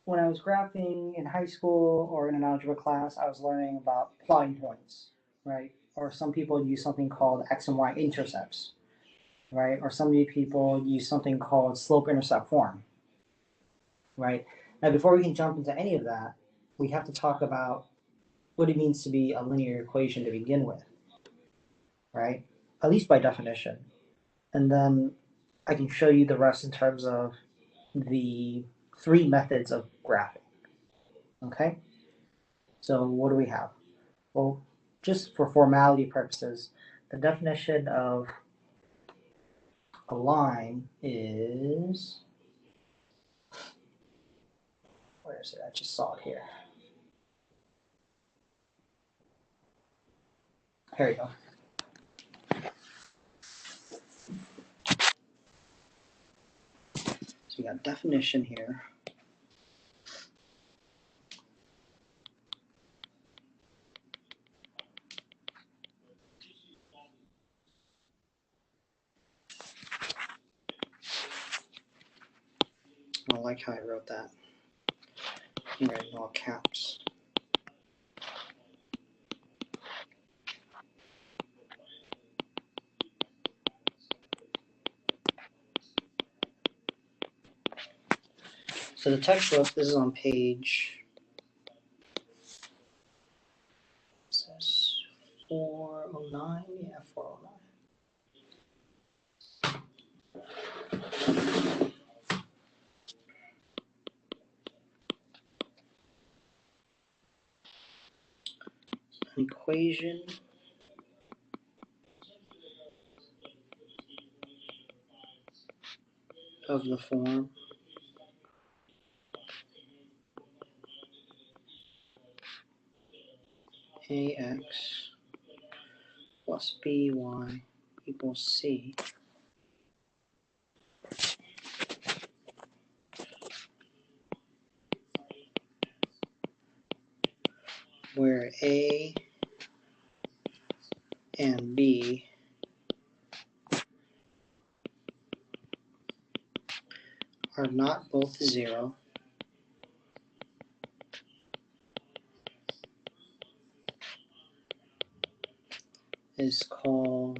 when I was graphing in high school or in an algebra class, I was learning about plotting points, right? Or some people use something called X and Y intercepts, right? Or some people use something called slope-intercept form, right? Now, before we can jump into any of that, we have to talk about what it means to be a linear equation to begin with, right? At least by definition. And then I can show you the rest in terms of the three methods of graphing. Okay? So what do we have? Well, just for formality purposes, the definition of a line is, where is it? I just saw it here. Here we go. So we got definition here. I like how I wrote that. I'm writing all caps. So the textbook, this is on page 409, yeah, 409. An equation of the form ax plus by equals c, where a and b are not both 0, is called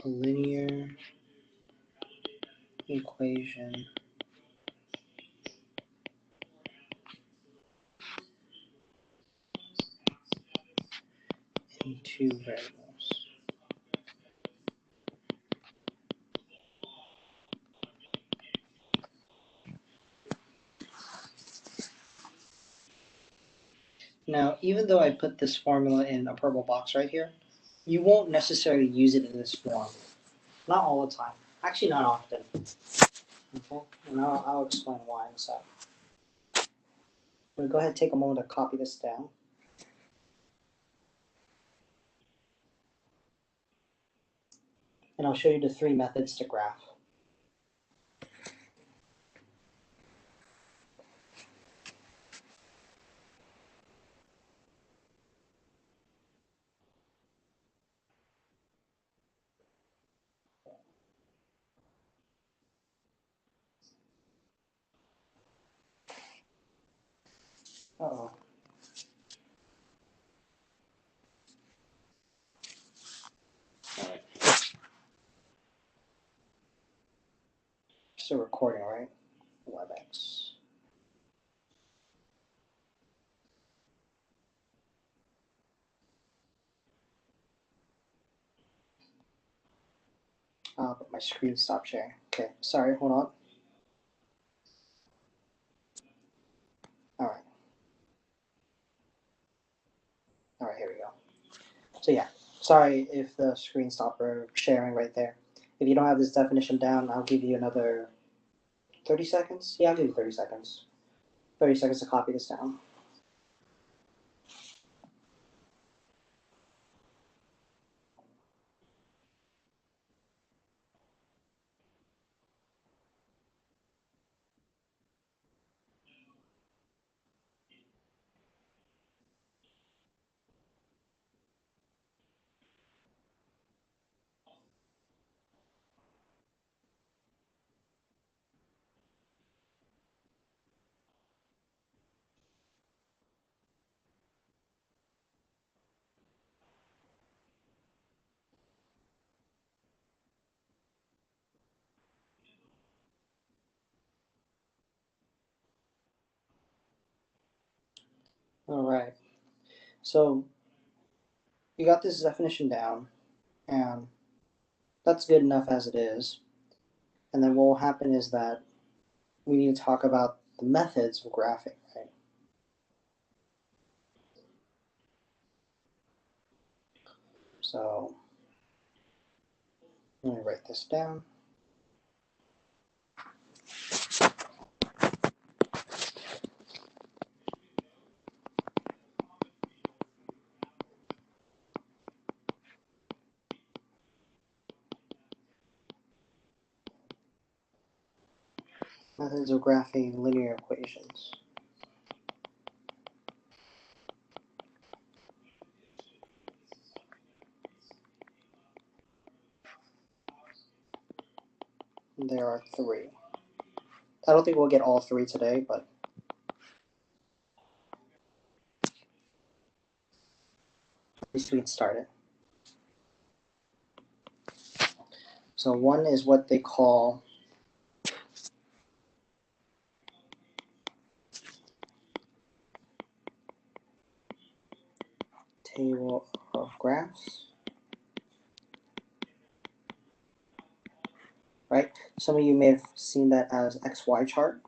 a linear equation in two variables. Now, even though I put this formula in a purple box right here, you won't necessarily use it in this form. Not all the time. Actually, not often. Okay, and I'll explain why in a sec. I'm going to go ahead and take a moment to copy this down. And I'll show you the three methods to graph. Uh-oh. Alright. Still recording, right? WebEx. But my screen stopped sharing. Okay, sorry, hold on. Alright. Alright, here we go. So yeah, sorry if the screen stopped sharing right there. If you don't have this definition down, I'll give you another 30 seconds. Yeah, I'll give you 30 seconds. 30 seconds to copy this down. All right. So you got this definition down, and that's good enough as it is. And then what will happen is that we need to talk about the methods of graphing, right? So let me write this down. Methods of graphing linear equations. There are 3. I don't think we'll get all 3 today, but at least we can start it. So one is what they call table of graphs, right? Some of you may have seen that as XY chart.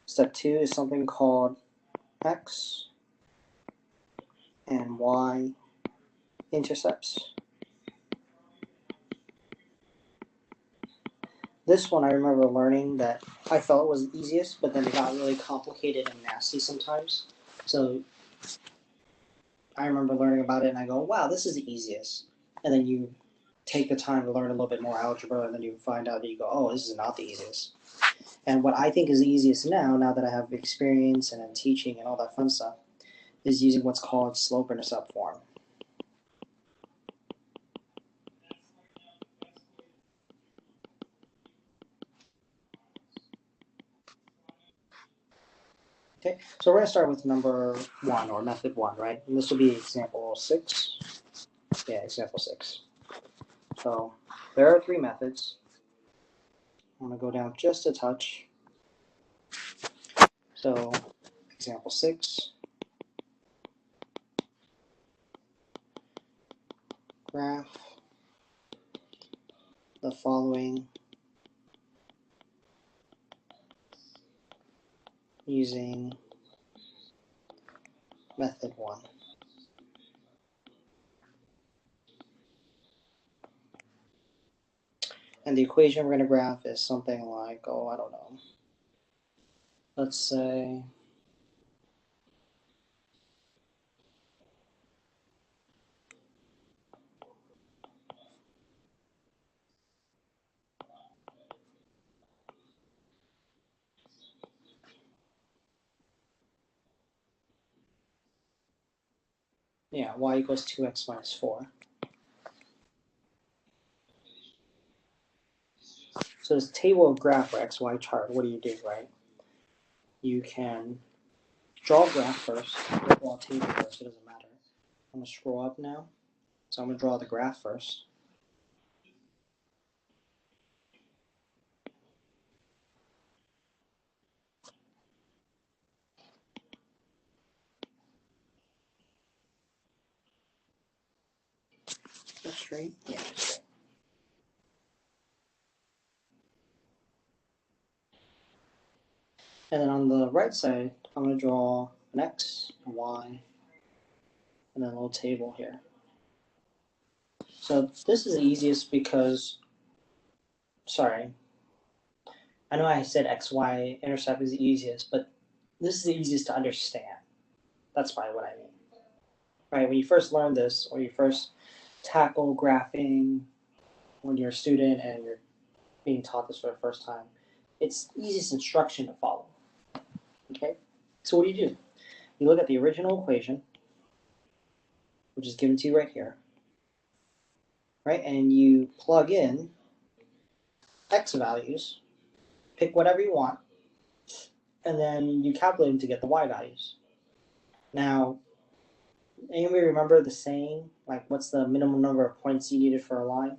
Step 2 is something called X and Y intercepts. This one I remember learning that I felt was the easiest, but then it got really complicated and nasty sometimes. So I remember learning about it and I go, wow, this is the easiest. And then you take the time to learn a little bit more algebra and then you find out that you go, oh, this is not the easiest. And what I think is the easiest now that I have experience and I'm teaching and all that fun stuff, is using what's called slope-intercept form. Okay, so we're going to start with number 1 or method 1, right? And this will be example 6. Yeah, example 6. So there are 3 methods. I'm going to go down just a touch. So example 6. Graph the following using method 1. And the equation we're going to graph is something like, oh, I don't know. Let's say y equals 2x minus 4. So this table of graph or XY chart, what do, right? You can draw a graph first, draw a table first, it doesn't matter. I'm going to scroll up now. So I'm going to draw the graph first. That's straight? Yeah, straight. And then on the right side, I'm going to draw an X, a Y, and then a little table here. So this is the easiest because, sorry, I know I said XY intercept is the easiest, but this is the easiest to understand. That's probably what I mean. Right, when you first learn this, or you first tackle graphing when you're a student and you're being taught this for the first time, it's the easiest instruction to follow. Okay, so what do? You look at the original equation, which is given to you right here, right? And you plug in x values, pick whatever you want, and then you calculate them to get the y values. Now, anybody remember the saying, like what's the minimum number of points you needed for a line?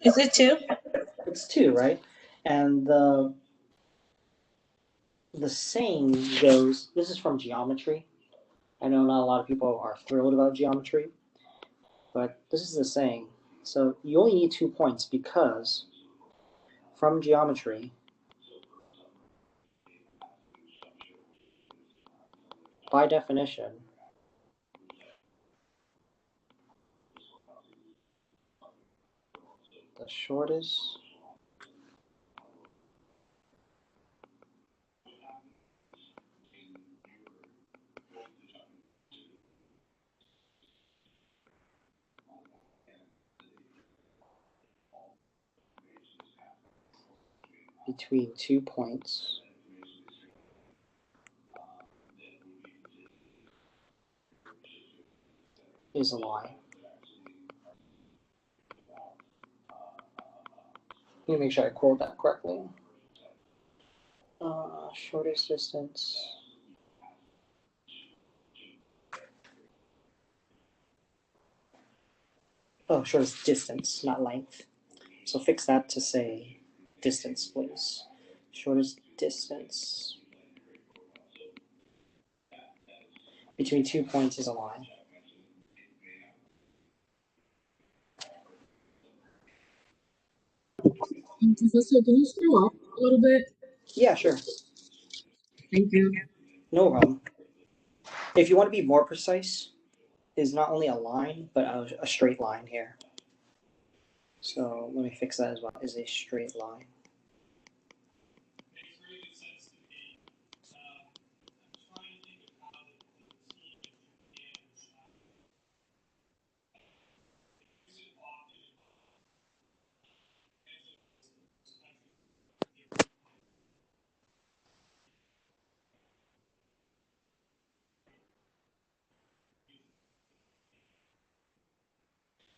Is it 2? It's 2, right? And the saying goes, this is from geometry. I know not a lot of people are thrilled about geometry, but this is the saying. So you only need 2 points because from geometry, by definition, the shortest between 2 points is a line. Let me make sure I quote that correctly. Shortest distance. Oh, shortest distance, not length. So fix that to say distance, please. Shortest distance between 2 points is a line. Professor, can you scroll up a little bit? Yeah, sure. Thank you. No problem. If you want to be more precise, is not only a line, but a straight line here. So let me fix that as well, is a straight line.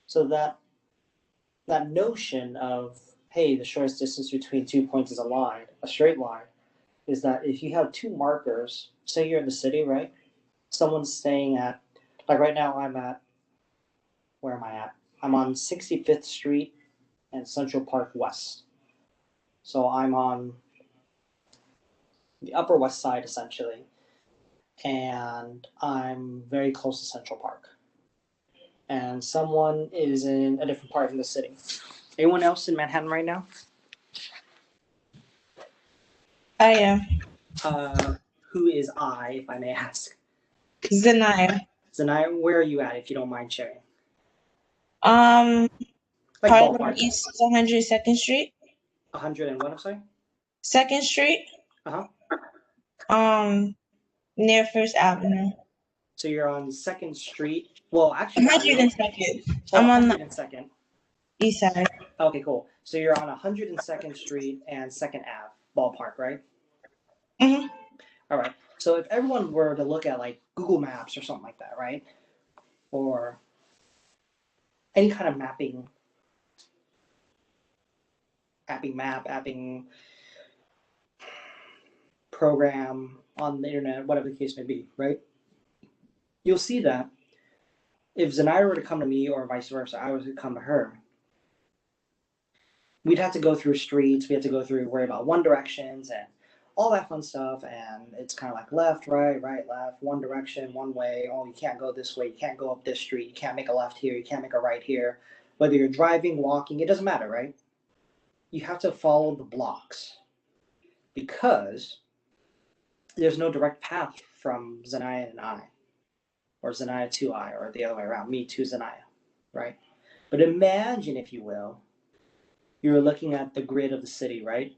So that notion of, hey, the shortest distance between 2 points is a line, a straight line, is that if you have 2 markers, say you're in the city, right? Someone's staying at, like right now I'm at, where am I at? I'm on 65th Street and Central Park West. So I'm on the Upper West Side essentially, and I'm very close to Central Park. And someone is in a different part of the city. Anyone else in Manhattan right now? I am. Who is I, if I may ask? Zanaya. Zanaya, where are you at, if you don't mind sharing? Like ballpark. Harlem East 102nd Street. 100 and what, I'm sorry? 2nd Street. Uh-huh. Near First Avenue. So you're on 2nd Street. Well, actually, 102nd. I'm on the 102nd. East side. Okay, cool. So you're on 102nd Street and 2nd Ave, ballpark, right? Mm-hmm. All right. So if everyone were to look at like Google Maps or something like that, right? Or any kind of mapping program on the internet, whatever the case may be, right? You'll see that if Zanira were to come to me or vice versa, I was to come to her, we'd have to go through streets, we have to go through, worry about one directions and all that fun stuff. And it's kind of like left, right, left, one direction, one way. Oh, you can't go this way, you can't go up this street, you can't make a left here, you can't make a right here. Whether you're driving, walking, it doesn't matter, right? You have to follow the blocks because there's no direct path from Zanaya and I, or Zanaya to I, or the other way around, me to Zanaya, right? But imagine, if you will, you're looking at the grid of the city, right?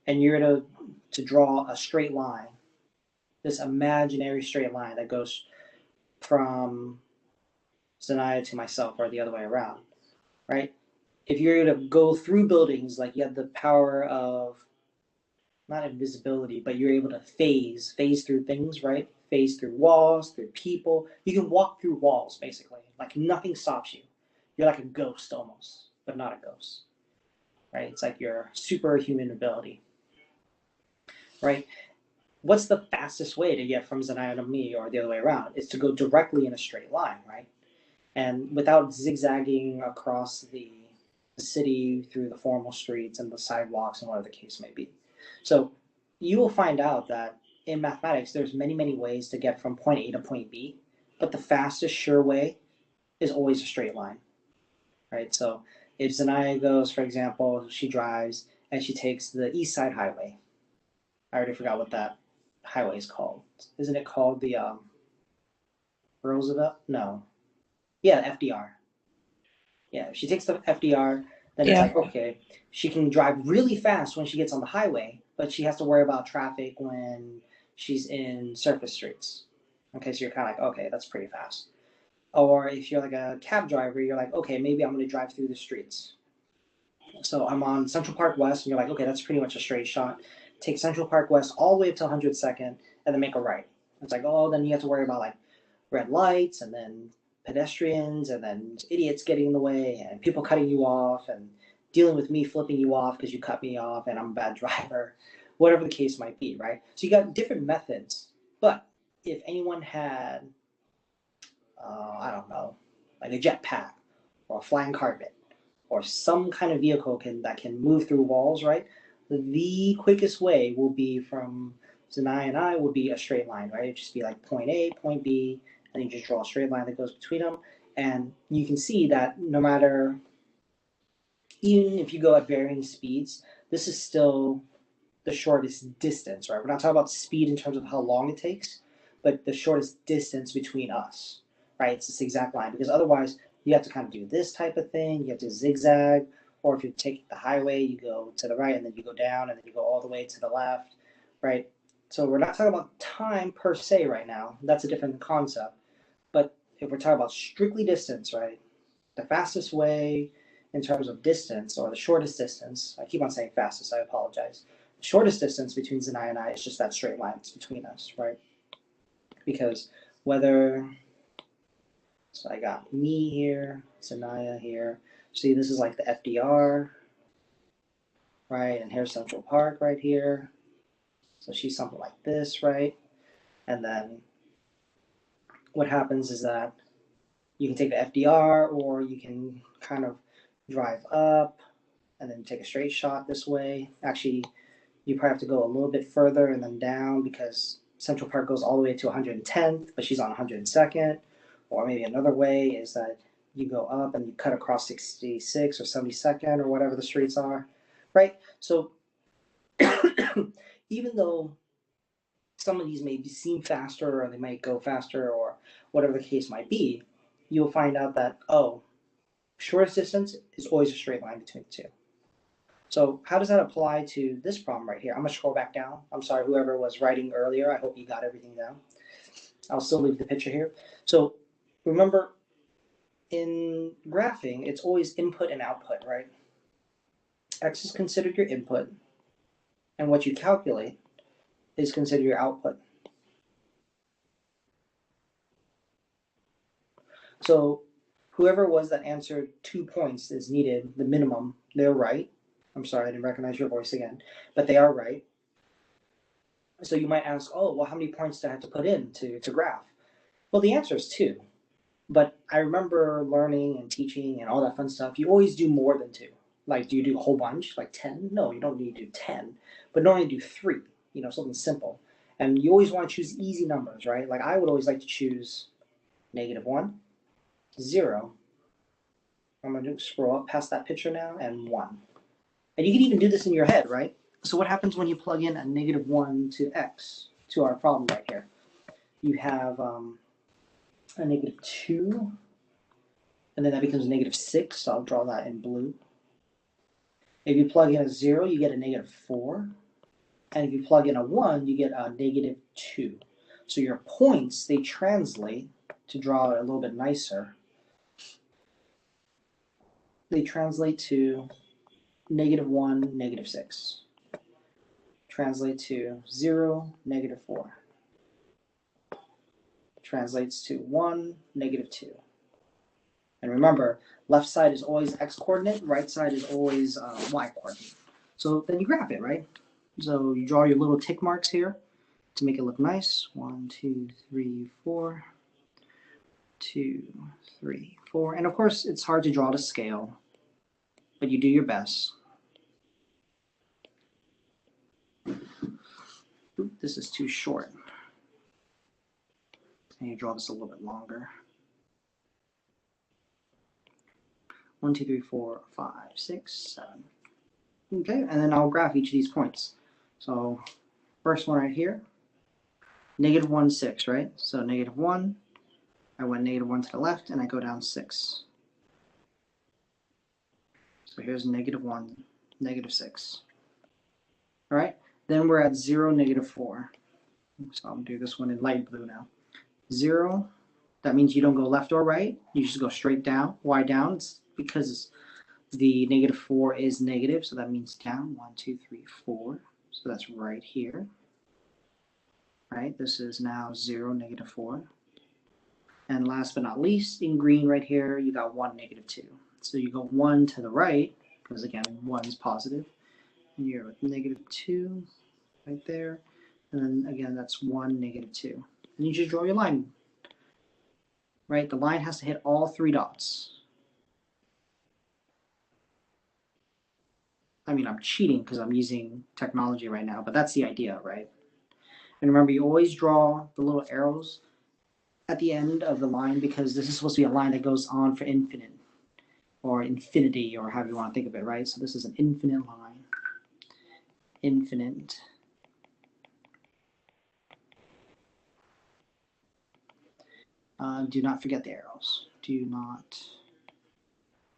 And you're to draw a straight line, this imaginary straight line that goes from Zanaya to myself, or the other way around, right? If you're to go through buildings, like you have the power of not invisibility, but you're able to phase through things, right? Phase through walls, through people. You can walk through walls, basically. Like nothing stops you. You're like a ghost almost, but not a ghost, right? It's like your superhuman ability, right? What's the fastest way to get from Zanaya to me or the other way around? Is to go directly in a straight line, right? And without zigzagging across the the city through the formal streets and the sidewalks and whatever the case may be. So you will find out that in mathematics, there's many, many ways to get from point A to point B, but the fastest, sure way is always a straight line, right? So if Zanaya goes, for example, she drives and she takes the East Side Highway. I already forgot what that highway is called. Isn't it called the Roosevelt? No. Yeah, FDR. Yeah, if she takes the FDR, then it's Yeah. like, okay, she can drive really fast when she gets on the highway, but she has to worry about traffic when she's in surface streets. Okay, so you're kind of like, okay, that's pretty fast. Or if you're like a cab driver, you're like, okay, maybe I'm going to drive through the streets. So I'm on Central Park West, and you're like, okay, that's pretty much a straight shot. Take Central Park West all the way up to 102nd, and then make a right. It's like, oh, then you have to worry about like red lights, and then pedestrians, and then idiots getting in the way, and people cutting you off, and dealing with me flipping you off because you cut me off, and I'm a bad driver, whatever the case might be, right? So you got different methods. But if anyone had, I don't know, like a jetpack or a flying carpet, or some kind of vehicle that can move through walls, right? The quickest way will be from Zanai and I would be a straight line, right? It'd just be like point A, point B, and you just draw a straight line that goes between them. And you can see that no matter, even if you go at varying speeds, this is still the shortest distance, right? We're not talking about speed in terms of how long it takes, but the shortest distance between us, right? It's this exact line, because otherwise you have to kind of do this type of thing. You have to zigzag, or if you take the highway, you go to the right and then you go down and then you go all the way to the left, right? So we're not talking about time per se right now. That's a different concept. But if we're talking about strictly distance, right? The fastest way in terms of distance, or the shortest distance, I keep on saying fastest, I apologize. The shortest distance between Zanai and I is just that straight line that's between us, right? Because whether, so I got me here, Zanaya here. See, this is like the FDR, right? And here's Central Park right here. So she's something like this, right? And then what happens is that you can take the FDR, or you can kind of drive up and then take a straight shot this way. Actually, you probably have to go a little bit further and then down, because Central Park goes all the way to 110th, but she's on 102nd. Or maybe another way is that you go up and you cut across 66 or 72nd or whatever the streets are, right? So even though some of these may seem faster, or they might go faster, or whatever the case might be, you'll find out that, oh, shortest distance is always a straight line between the two. So how does that apply to this problem right here? I'm going to scroll back down. I'm sorry, whoever was writing earlier, I hope you got everything down. I'll still leave the picture here. So remember, in graphing, it's always input and output, right? X is considered your input, and what you calculate is considered your output. So whoever it was that answered 2 points is needed, the minimum, they're right. I'm sorry, I didn't recognize your voice again, but they are right. So you might ask, oh, well, how many points do I have to put in to graph? Well, the answer is 2. But I remember learning and teaching and all that fun stuff. You always do more than 2. Like, do you do a whole bunch, like 10? No, you don't need to do 10, but normally do 3, something simple. And you always want to choose easy numbers, right? Like I would always like to choose -1, 0. I'm going to scroll up past that picture now, and 1. And you can even do this in your head, right? So what happens when you plug in a -1 to x to our problem right here? You have a -2, and then that becomes -6, so I'll draw that in blue. If you plug in a 0, you get a -4. And if you plug in a 1, you get a -2. So your points, they translate, to draw it a little bit nicer, they translate to -1, -6. Translate to 0, -4. Translates to 1, -2. And remember, left side is always x coordinate, right side is always y coordinate. So then you graph it, right? So you draw your little tick marks here to make it look nice. 1, 2, 3, 4. 2, 3, 4. And of course, it's hard to draw to scale. but you do your best. Oop, this is too short. I need to draw this a little bit longer. 1, 2, 3, 4, 5, 6, 7. Okay, and then I'll graph each of these points. So first one right here, -1, 6, right? So -1, I went -1 to the left, and I go down 6. So here's -1, -6. All right, then we're at 0, -4. So I'll do this one in light blue now. 0, that means you don't go left or right. You just go straight down. Why down? It's because the -4 is negative, so that means down. 1, 2, 3, 4. So that's right here. Right, this is now 0, -4. And last but not least, in green right here, you got 1, -2. So you go 1 to the right, because again, 1 is positive. And you're with -2 right there. And then again, that's 1, -2. And you just draw your line. Right, the line has to hit all 3 dots. I mean, I'm cheating because I'm using technology right now, but that's the idea, right? And remember, you always draw the little arrows at the end of the line because this is supposed to be a line that goes on for infinite or infinity or however you want to think of it, right? So this is an infinite line. Infinite. Do not forget the arrows. Do not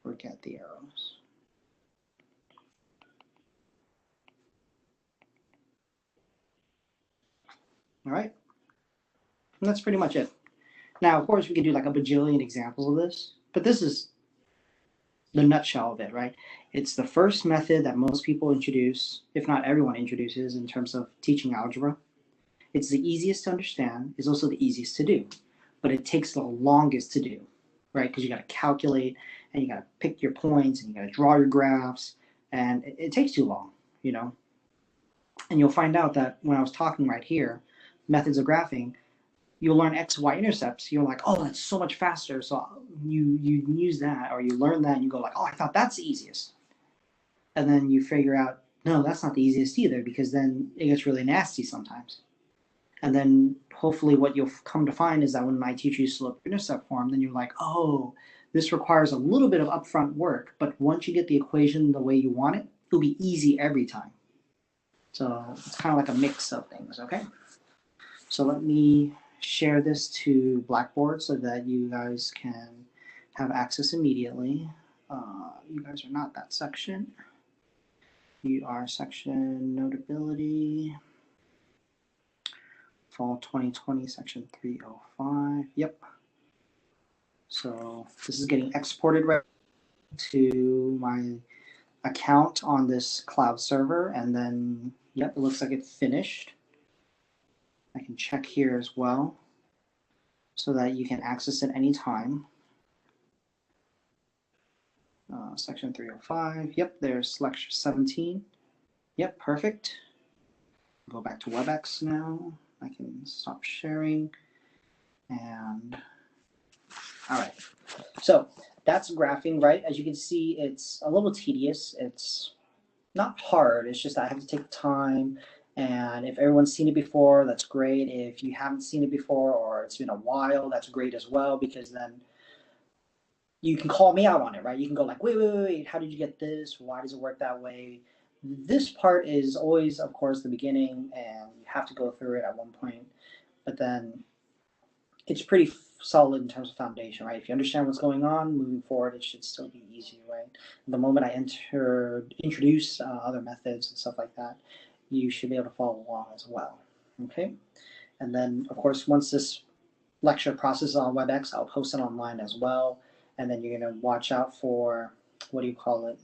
forget the arrows. All right. And that's pretty much it. Now, of course, we could do like a bajillion examples of this, but this is the nutshell of it, right? It's the first method that most people introduce, if not everyone introduces, in terms of teaching algebra. It's the easiest to understand. It's also the easiest to do, but it takes the longest to do, right? Because you got to calculate and you got to pick your points and you got to draw your graphs, and it takes too long, you know? And you'll find out that when I was talking right here, methods of graphing, you'll learn X, Y intercepts. You're like, oh, that's so much faster. So you use that, or you learn that, and you go like, oh, I thought that's the easiest. And then you figure out, no, that's not the easiest either, because then it gets really nasty sometimes. And then hopefully what you'll come to find is that when I teach you slope-intercept form, then you're like, oh, this requires a little bit of upfront work, but once you get the equation the way you want it, it'll be easy every time. So it's kind of like a mix of things, okay? So let me share this to Blackboard so that you guys can have access immediately. You guys are not that section. You are section Notability. Fall 2020, section 305. Yep. So this is getting exported right to my account on this cloud server, and then, yep, it looks like it's finished. I can check here as well so that you can access it anytime. Section 305. Yep, there's lecture 17. Yep, perfect. Go back to WebEx now. I can stop sharing. And all right. So that's graphing, right? As you can see, it's a little tedious. It's not hard. It's just I have to take time. And if everyone's seen it before, that's great. If you haven't seen it before or it's been a while, that's great as well, because then you can call me out on it, right? You can go like, wait, how did you get this? Why does it work that way? This part is always, of course, the beginning, and you have to go through it at one point. But then it's pretty solid in terms of foundation, right? If you understand what's going on, moving forward, it should still be easy, right? The moment I introduce other methods and stuff like that, you should be able to follow along as well, okay? And then, of course, once this lecture processes on WebEx, I'll post it online as well. And then you're going to watch out for, what do you call it,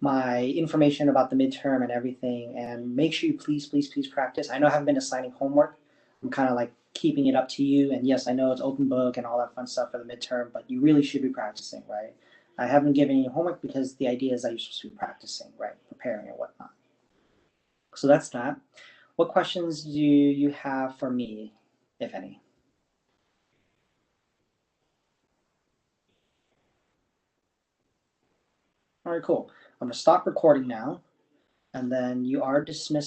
my information about the midterm and everything. And make sure you please practice. I know I haven't been assigning homework. I'm kind of like keeping it up to you. And yes, I know it's open book and all that fun stuff for the midterm, but you really should be practicing, right? I haven't given you homework because the idea is that you're supposed to be practicing, right? Preparing and whatnot. So that's that. What questions do you have for me, if any? All right, cool. I'm going to stop recording now, and then you are dismissed.